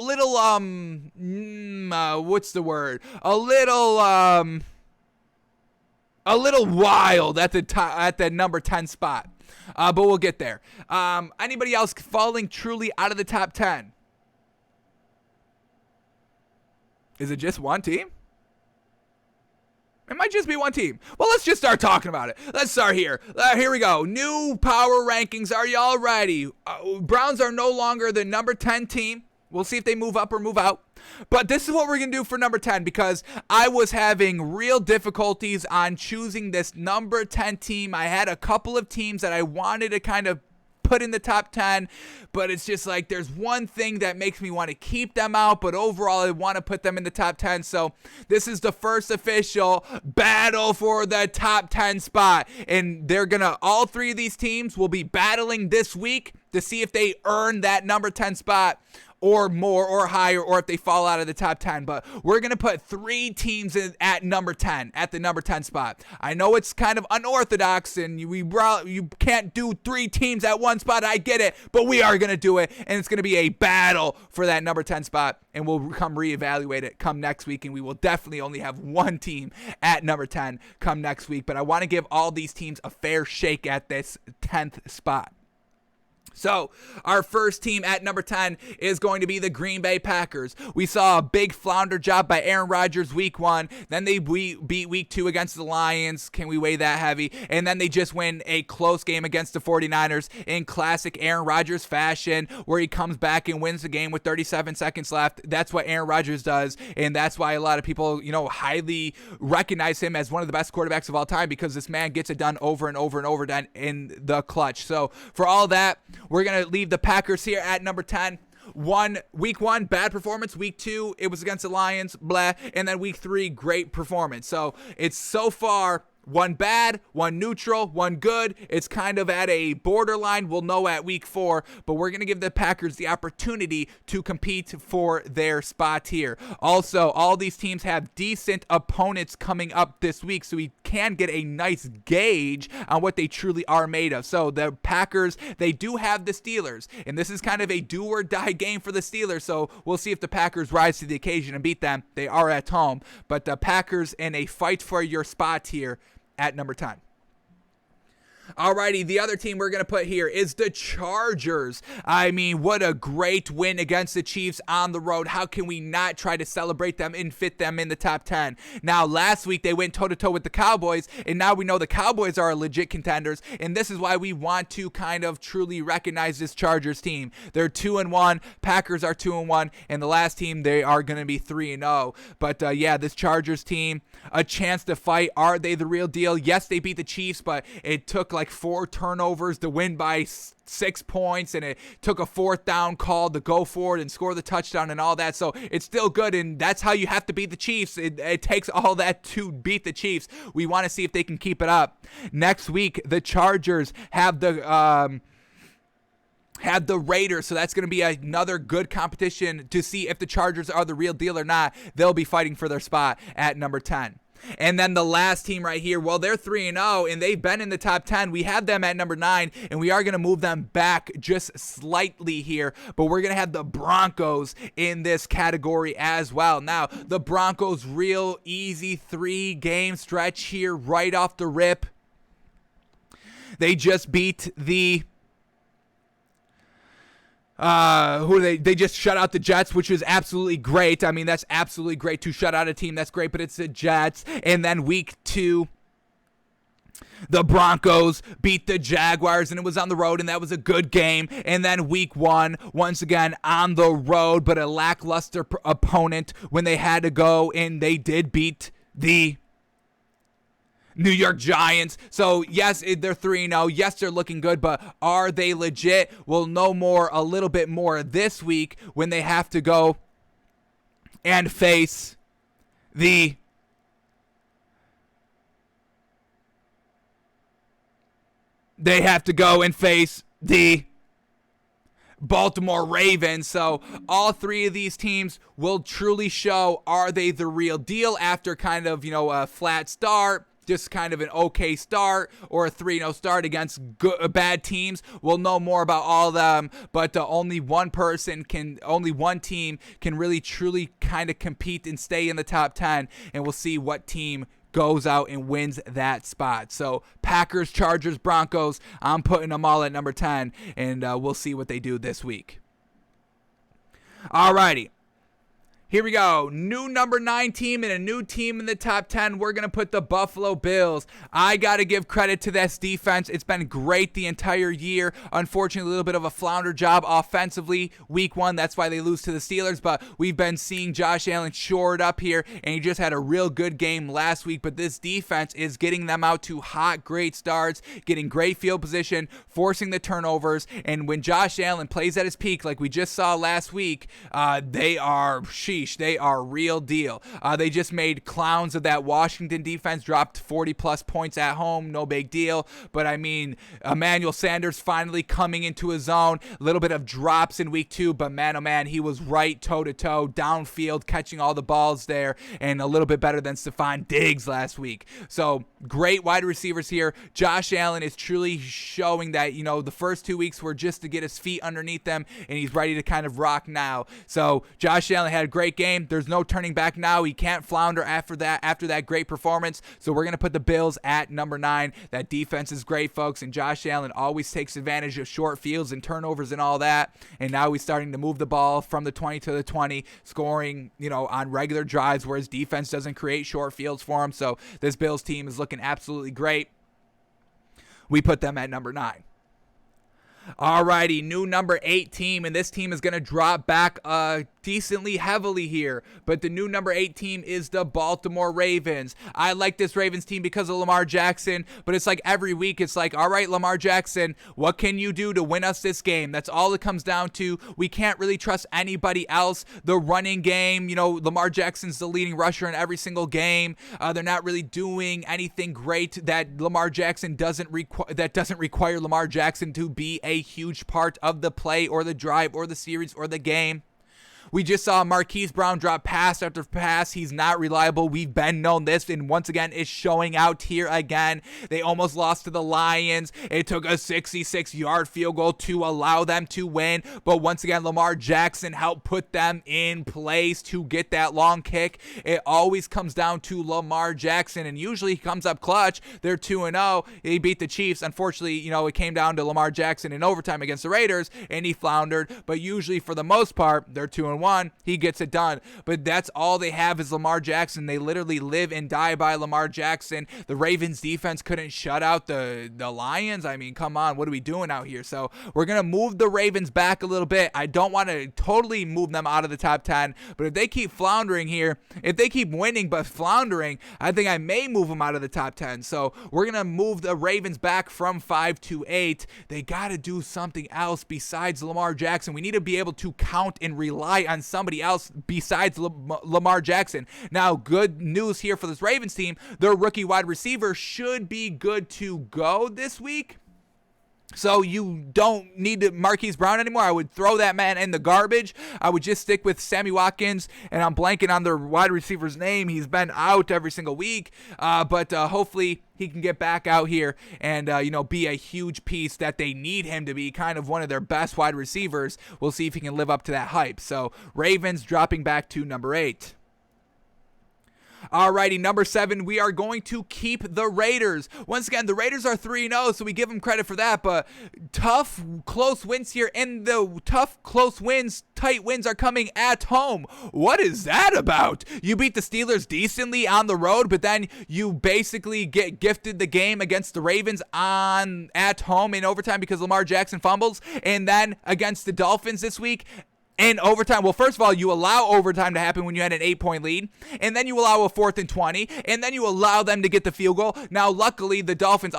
what's the word? A little wild at the number 10 spot. But we'll get there. Anybody else falling truly out of the top 10? Is it just one team? It might just be one team. Well, let's just start talking about it. Let's start here. Here we go. New power rankings. Are y'all ready? Browns are no longer the number 10 team. We'll see if they move up or move out. But this is what we're going to do for number 10, because I was having real difficulties on choosing this number 10 team. I had a couple of teams that I wanted to kind of put in the top 10, but it's just like there's one thing that makes me want to keep them out, but overall I want to put them in the top 10. So this is the first official battle for the top 10 spot, and all 3 of these teams will be battling this week to see if they earn that number 10 spot or more or higher, or if they fall out of the top 10. But we're going to put 3 teams at number 10, at the number 10 spot. I know it's kind of unorthodox and you can't do 3 teams at one spot. I get it, but we are going to do it, and it's going to be a battle for that number 10 spot, and we'll come reevaluate it come next week, and we will definitely only have 1 team at number 10 come next week. But I want to give all these teams a fair shake at this 10th spot. So our first team at number 10 is going to be the Green Bay Packers. We saw a big flounder job by Aaron Rodgers week 1. Then they beat week 2 against the Lions. Can we weigh that heavy? And then they just win a close game against the 49ers in classic Aaron Rodgers fashion, where he comes back and wins the game with 37 seconds left. That's what Aaron Rodgers does, and that's why a lot of people, highly recognize him as one of the best quarterbacks of all time, because this man gets it done over and over and over again in the clutch. So for all that, we're going to leave the Packers here at number 10. Week 1, bad performance. Week 2, it was against the Lions, blah. And then week 3, great performance. So it's so far 1 bad, 1 neutral, 1 good. It's kind of at a borderline. We'll know at week 4, but we're going to give the Packers the opportunity to compete for their spot here. Also, all these teams have decent opponents coming up this week, so we can get a nice gauge on what they truly are made of. So the Packers, they do have the Steelers, and this is kind of a do or die game for the Steelers, so we'll see if the Packers rise to the occasion and beat them. They are at home, but the Packers in a fight for your spot here at number 10. Alrighty, the other team we're going to put here is the Chargers. I mean, what a great win against the Chiefs on the road. How can we not try to celebrate them and fit them in the top 10? Now, last week they went toe-to-toe with the Cowboys, and now we know the Cowboys are legit contenders, and this is why we want to kind of truly recognize this Chargers team. They're 2-1, Packers are 2-1, and the last team, they are going to be 3-0. But yeah, this Chargers team, a chance to fight. Are they the real deal? Yes, they beat the Chiefs, but it took like 4 turnovers to win by 6 points, and it took a 4th down call to go forward and score the touchdown and all that. So it's still good, and that's how you have to beat the Chiefs. It takes all that to beat the Chiefs. We want to see if they can keep it up. Next week, the Chargers have the Raiders, so that's going to be another good competition to see if the Chargers are the real deal or not. They'll be fighting for their spot at number 10. And then the last team right here, well, they're 3-0, and they've been in the top 10. We have them at number 9, and we are going to move them back just slightly here, but we're going to have the Broncos in this category as well. Now, the Broncos, real easy 3-game stretch here right off the rip. They just beat the they just shut out the Jets, which was absolutely great. I mean, that's absolutely great to shut out a team. That's great, but it's the Jets. And then week 2, the Broncos beat the Jaguars, and it was on the road, and that was a good game. And then week 1, once again on the road, but a lackluster opponent when they had to go, and they did beat the New York Giants. So yes, they're 3-0. Yes, they're looking good, but are they legit? We'll know a little bit more this week when they have to go and face the Baltimore Ravens. So all 3 of these teams will truly show, are they the real deal after kind of, a flat start, just kind of an okay start, or a 3-0 start against bad teams. We'll know more about all of them, but only one team can really truly kind of compete and stay in the top 10, and we'll see what team goes out and wins that spot. So Packers, Chargers, Broncos, I'm putting them all at number 10, and we'll see what they do this week. Alrighty. Here we go. New number 9 team and a new team in the top 10. We're going to put the Buffalo Bills. I got to give credit to this defense. It's been great the entire year. Unfortunately, a little bit of a flounder job offensively week 1. That's why they lose to the Steelers. But we've been seeing Josh Allen shored up here, and he just had a real good game last week. But this defense is getting them out to hot, great starts, getting great field position, forcing the turnovers. And when Josh Allen plays at his peak, like we just saw last week, they are, sheesh, they are real deal. They just made clowns of that Washington defense, dropped 40-plus points at home, no big deal. But, I mean, Emmanuel Sanders finally coming into his own. A little bit of drops in week 2, but, man, oh, man, he was right toe-to-toe, downfield, catching all the balls there, and a little bit better than Stephon Diggs last week. So, great wide receivers here. Josh Allen is truly showing that, the first 2 weeks were just to get his feet underneath them, and he's ready to kind of rock now. So Josh Allen had a great game. There's no turning back now. He can't flounder after that great performance. So we're going to put the Bills at number 9. That defense is great, folks, and Josh Allen always takes advantage of short fields and turnovers and all that. And now he's starting to move the ball from the 20 to the 20, scoring, on regular drives where his defense doesn't create short fields for him. So this Bills team is looking absolutely great. We put them at number 9. Alrighty, new number 8 team, and this team is going to drop back decently heavily here, but the new number 8 team is the Baltimore Ravens. I like this Ravens team because of Lamar Jackson, but it's like every week it's like, all right, Lamar Jackson, what can you do to win us this game? That's all it comes down to. We can't really trust anybody else. The running game, Lamar Jackson's the leading rusher in every single game. They're not really doing anything great that Lamar Jackson doesn't require Lamar Jackson to be a huge part of the play or the drive or the series or the game. We just saw Marquise Brown drop pass after pass. He's not reliable. We've been known this, and once again, it's showing out here again. They almost lost to the Lions. It took a 66-yard field goal to allow them to win, but once again, Lamar Jackson helped put them in place to get that long kick. It always comes down to Lamar Jackson, and usually he comes up clutch. They're 2-0. He beat the Chiefs. Unfortunately, it came down to Lamar Jackson in overtime against the Raiders, and he floundered, but usually, for the most part, they're 2-1. He gets it done, but that's all they have is Lamar Jackson. They literally live and die by Lamar Jackson. The Ravens defense couldn't shut out the Lions. I mean, come on, what are we doing out here? So we're going to move the Ravens back a little bit. I don't want to totally move them out of the top 10, but if they keep floundering here, if they keep winning but floundering, I think I may move them out of the top 10. So we're going to move the Ravens back from 5 to 8. They got to do something else besides Lamar Jackson. We need to be able to count and rely on somebody else besides Lamar Jackson. Now, good news here for this Ravens team. Their rookie wide receiver should be good to go this week. So you don't need Marquise Brown anymore. I would throw that man in the garbage. I would just stick with Sammy Watkins, and I'm blanking on their wide receiver's name. He's been out every single week, but hopefully he can get back out here and, be a huge piece that they need him to be, kind of one of their best wide receivers. We'll see if he can live up to that hype. So Ravens dropping back to number 8. Alrighty, number 7, we are going to keep the Raiders. Once again, the Raiders are 3-0, so we give them credit for that, but tough, close wins here, and the tough, close wins, tight wins are coming at home. What is that about? You beat the Steelers decently on the road, but then you basically get gifted the game against the Ravens at home in overtime because Lamar Jackson fumbles, and then against the Dolphins this week, in overtime. Well, first of all, you allow overtime to happen when you had an 8-point lead, and then you allow a 4th and 20, and then you allow them to get the field goal. Now, luckily, the Dolphins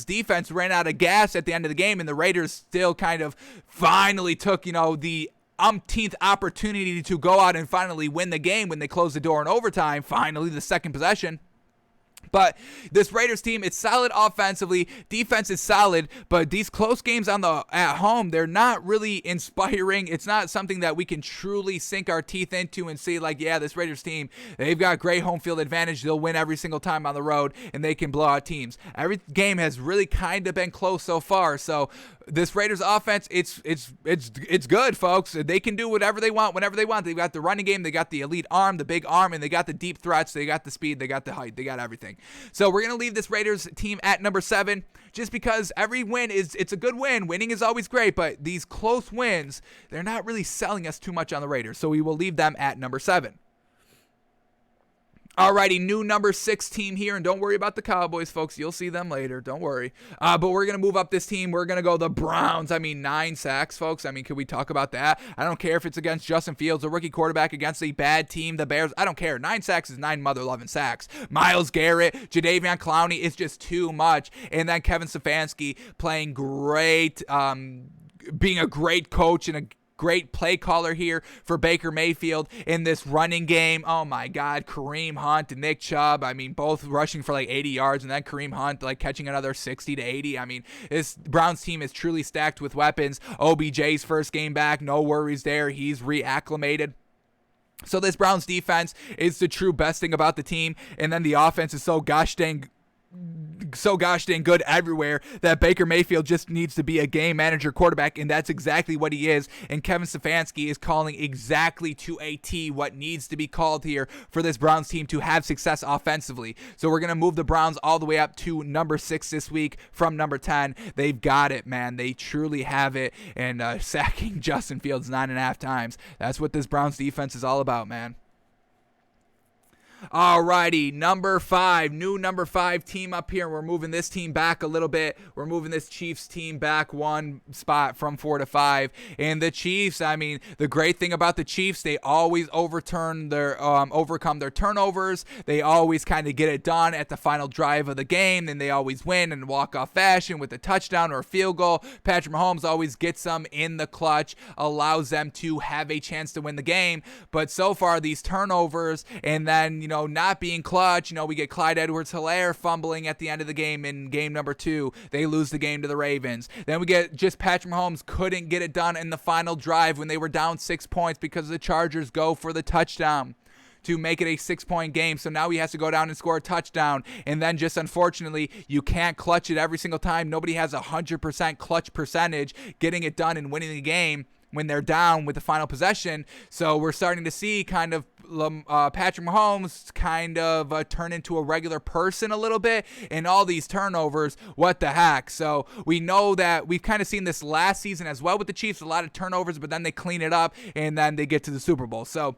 defense ran out of gas at the end of the game, and the Raiders still kind of finally took, the umpteenth opportunity to go out and finally win the game when they closed the door in overtime. Finally, the second possession. But this Raiders team, it's solid offensively. Defense is solid, but these close games at home, they're not really inspiring. It's not something that we can truly sink our teeth into and see like, yeah, this Raiders team, they've got great home field advantage. They'll win every single time on the road, and they can blow out teams. Every game has really kind of been close so far. So this Raiders offense, it's good, folks. They can do whatever they want, whenever they want. They've got the running game, they got the elite arm, the big arm, and they got the deep threats. They got the speed, they got the height, they got everything. So we're going to leave this Raiders team at number 7 just because every win it's a good win. Winning is always great, but these close wins, they're not really selling us too much on the Raiders. So we will leave them at number 7. Alrighty, new number 6 team here, and don't worry about the Cowboys, folks. You'll see them later. Don't worry. But we're going to move up this team. We're going to go the Browns. 9 sacks, folks. Can we talk about that? I don't care if it's against Justin Fields, a rookie quarterback, against a bad team, the Bears. I don't care. 9 sacks is 9 mother-loving sacks. Myles Garrett, Jadeveon Clowney, it's just too much. And then Kevin Stefanski playing great, being a great coach and great play caller here for Baker Mayfield in this running game. Oh my God, Kareem Hunt and Nick Chubb. I mean, both rushing for like 80 yards, and then Kareem Hunt like catching another 60 to 80. I mean, this Browns team is truly stacked with weapons. OBJ's first game back, no worries there. He's reacclimated. So this Browns defense is the true best thing about the team, and then the offense is so gosh dang good everywhere that Baker Mayfield just needs to be a game manager quarterback, and that's exactly what he is. And Kevin Stefanski is calling exactly to a T what needs to be called here for this Browns team to have success offensively. So we're going to move the Browns all the way up to number 6 this week from number 10. They've got it, man. They truly have it. And sacking Justin Fields 9.5 times. That's what this Browns defense is all about, man. Alrighty, number 5, new number 5 team up here. We're moving this team back a little bit. We're moving this Chiefs team back one spot from 4 to 5. And the Chiefs, I mean, the great thing about the Chiefs, they always overcome their turnovers. They always kind of get it done at the final drive of the game, and they always win in walk-off fashion with a touchdown or a field goal. Patrick Mahomes always gets them in the clutch, allows them to have a chance to win the game. But so far, these turnovers and then, not being clutch. We get Clyde Edwards-Helaire fumbling at the end of the game in game number 2. They lose the game to the Ravens. Then we get just Patrick Mahomes couldn't get it done in the final drive when they were down 6 points because the Chargers go for the touchdown to make it a 6-point game. So now he has to go down and score a touchdown. And then just unfortunately, you can't clutch it every single time. Nobody has 100% clutch percentage getting it done and winning the game when they're down with the final possession. So we're starting to see kind of Patrick Mahomes kind of turn into a regular person a little bit, and all these turnovers, what the heck. So we know that we've kind of seen this last season as well with the Chiefs, a lot of turnovers, but then they clean it up and then they get to the Super Bowl. So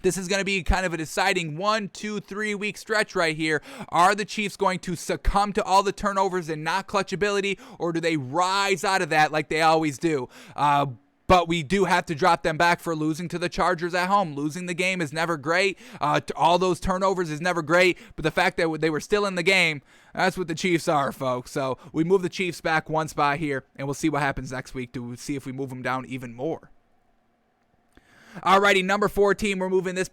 this is going to be kind of a deciding 1, 2, 3 week stretch right here. Are the Chiefs going to succumb to all the turnovers and not clutchability, or do they rise out of that like they always do? But we do have to drop them back for losing to the Chargers at home. Losing the game is never great. All those turnovers is never great. But the fact that they were still in the game, that's what the Chiefs are, folks. So we move the Chiefs back one spot here, and we'll see what happens next week to see if we move them down even more. Alrighty, number 4 team, we're moving this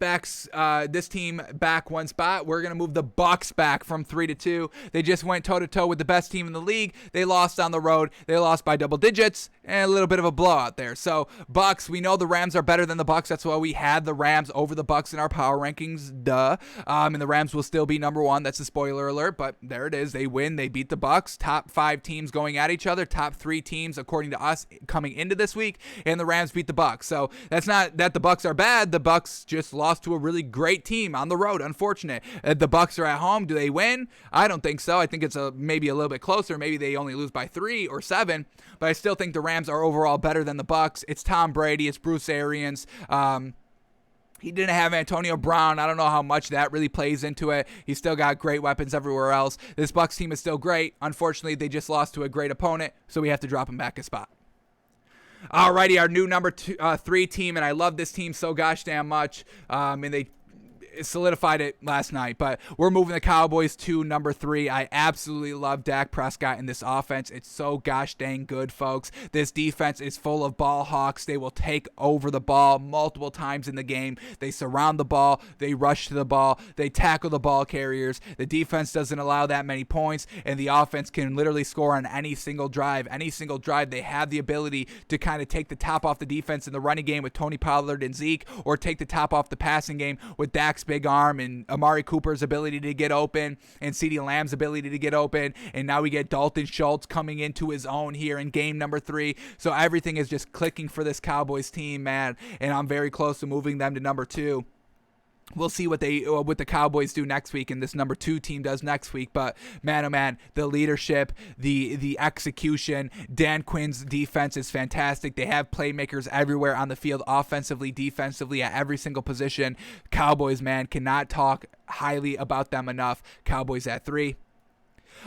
team back one spot. We're going to move the Bucs back from 3 to 2. They just went toe-to-toe with the best team in the league. They lost on the road. They lost by double digits and a little bit of a blowout there. So, Bucs, we know the Rams are better than the Bucs. That's why we had the Rams over the Bucs in our power rankings, duh. And the Rams will still be number 1. That's a spoiler alert, but there it is. They win. They beat the Bucs. Top 5 teams going at each other. Top 3 teams, according to us, coming into this week. And the Rams beat the Bucs. So, that's not that the Bucs are bad. The Bucs just lost to a really great team on the road. Unfortunate. The Bucs are at home. Do they win? I don't think so. I think it's maybe a little bit closer. Maybe they only lose by 3 or 7. But I still think the Rams are overall better than the Bucs. It's Tom Brady. It's Bruce Arians. He didn't have Antonio Brown. I don't know how much that really plays into it. He's still got great weapons everywhere else. This Bucs team is still great. Unfortunately, they just lost to a great opponent, so we have to drop him back a spot. Alrighty, our new number 3 team, and I love this team so gosh damn much, and they solidified it last night, but we're moving the Cowboys to number 3. I absolutely love Dak Prescott in this offense. It's so gosh dang good, folks. This defense is full of ball hawks. They will take over the ball multiple times in the game. They surround the ball. They rush to the ball. They tackle the ball carriers. The defense doesn't allow that many points, and the offense can literally score on any single drive. Any single drive, they have the ability to kind of take the top off the defense in the running game with Tony Pollard and Zeke, or take the top off the passing game with Dak's big arm and Amari Cooper's ability to get open and CeeDee Lamb's ability to get open. And now we get Dalton Schultz coming into his own here in game number 3. So everything is just clicking for this Cowboys team, man. And I'm very close to moving them to number 2. We'll see what the Cowboys do next week and this number 2 team does next week. But man, oh man, the leadership, the execution, Dan Quinn's defense is fantastic. They have playmakers everywhere on the field, offensively, defensively, at every single position. Cowboys, man, cannot talk highly about them enough. Cowboys at 3.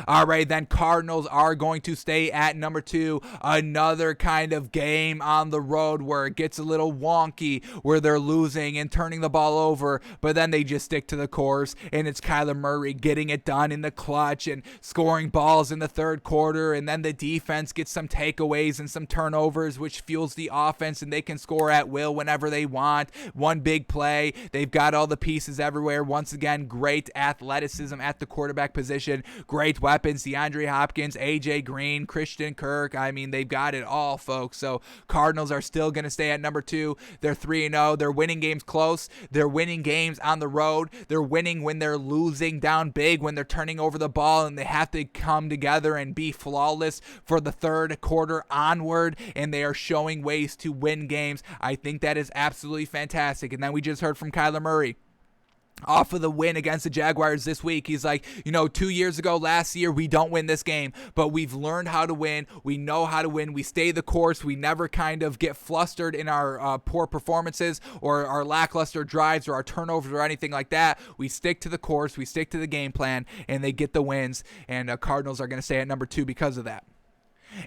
All right, then Cardinals are going to stay at number 2. Another kind of game on the road where it gets a little wonky, where they're losing and turning the ball over, but then they just stick to the course, and it's Kyler Murray getting it done in the clutch and scoring balls in the third quarter, and then the defense gets some takeaways and some turnovers, which fuels the offense, and they can score at will whenever they want. One big play. They've got all the pieces everywhere. Once again, great athleticism at the quarterback position. Great weapons, DeAndre Hopkins, AJ Green, Christian Kirk. I mean, they've got it all, folks. So Cardinals are still going to stay at number 2. They're 3-0. They're winning games close. They're winning games on the road. They're winning when they're losing down big, when they're turning over the ball, and they have to come together and be flawless for the third quarter onward, and they are showing ways to win games. I think that is absolutely fantastic. And then we just heard from Kyler Murray off of the win against the Jaguars this week. He's like, 2 years ago, last year, we don't win this game, but we've learned how to win. We know how to win. We stay the course. We never kind of get flustered in our poor performances or our lackluster drives or our turnovers or anything like that. We stick to the course. We stick to the game plan, and they get the wins, and Cardinals are going to stay at number 2 because of that.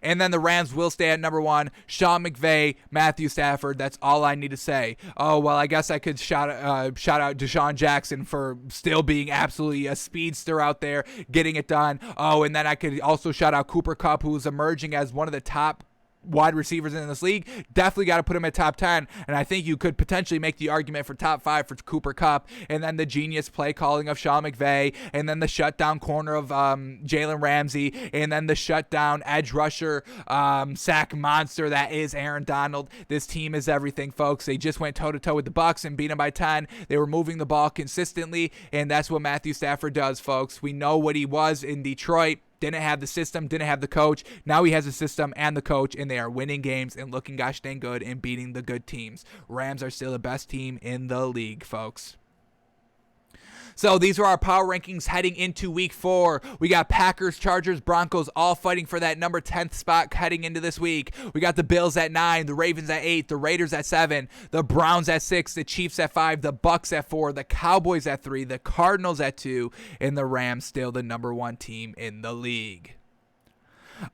And then the Rams will stay at number 1. Sean McVay, Matthew Stafford. That's all I need to say. Oh, well, I guess I could shout out Deshaun Jackson for still being absolutely a speedster out there, getting it done. Oh, and then I could also shout out Cooper Kupp, who's emerging as one of the top wide receivers in this league. Definitely got to put him at top 10, and I think you could potentially make the argument for top 5 for Cooper Kupp. And then the genius play calling of Sean McVay, and then the shutdown corner of Jalen Ramsey, and then the shutdown edge rusher sack monster that is Aaron Donald. This team is everything, folks. They just went toe-to-toe with the Bucs and beat them by 10. They were moving the ball consistently, and that's what Matthew Stafford does, folks. We know what he was in Detroit. Didn't have the system, didn't have the coach. Now he has the system and the coach, and they are winning games and looking gosh dang good and beating the good teams. Rams are still the best team in the league, folks. So these are our power rankings heading into week 4. We got Packers, Chargers, Broncos all fighting for that number 10th spot heading into this week. We got the Bills at 9, the Ravens at 8, the Raiders at 7, the Browns at 6, the Chiefs at 5, the Bucks at 4, the Cowboys at 3, the Cardinals at 2, and the Rams still the number 1 team in the league.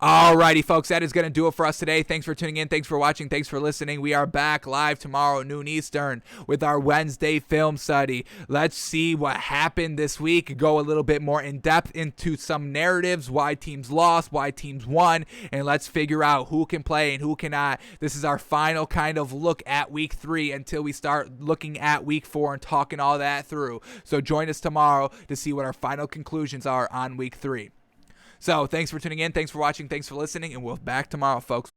Alrighty, folks, that is going to do it for us today. Thanks for tuning in. Thanks for watching. Thanks for listening. We are back live tomorrow, noon Eastern, with our Wednesday film study. Let's see what happened this week. Go a little bit more in depth into some narratives, why teams lost, why teams won, and let's figure out who can play and who cannot. This is our final kind of look at week 3 until we start looking at week 4 and talking all that through. So join us tomorrow to see what our final conclusions are on week 3. So thanks for tuning in. Thanks for watching. Thanks for listening. And we'll be back tomorrow, folks.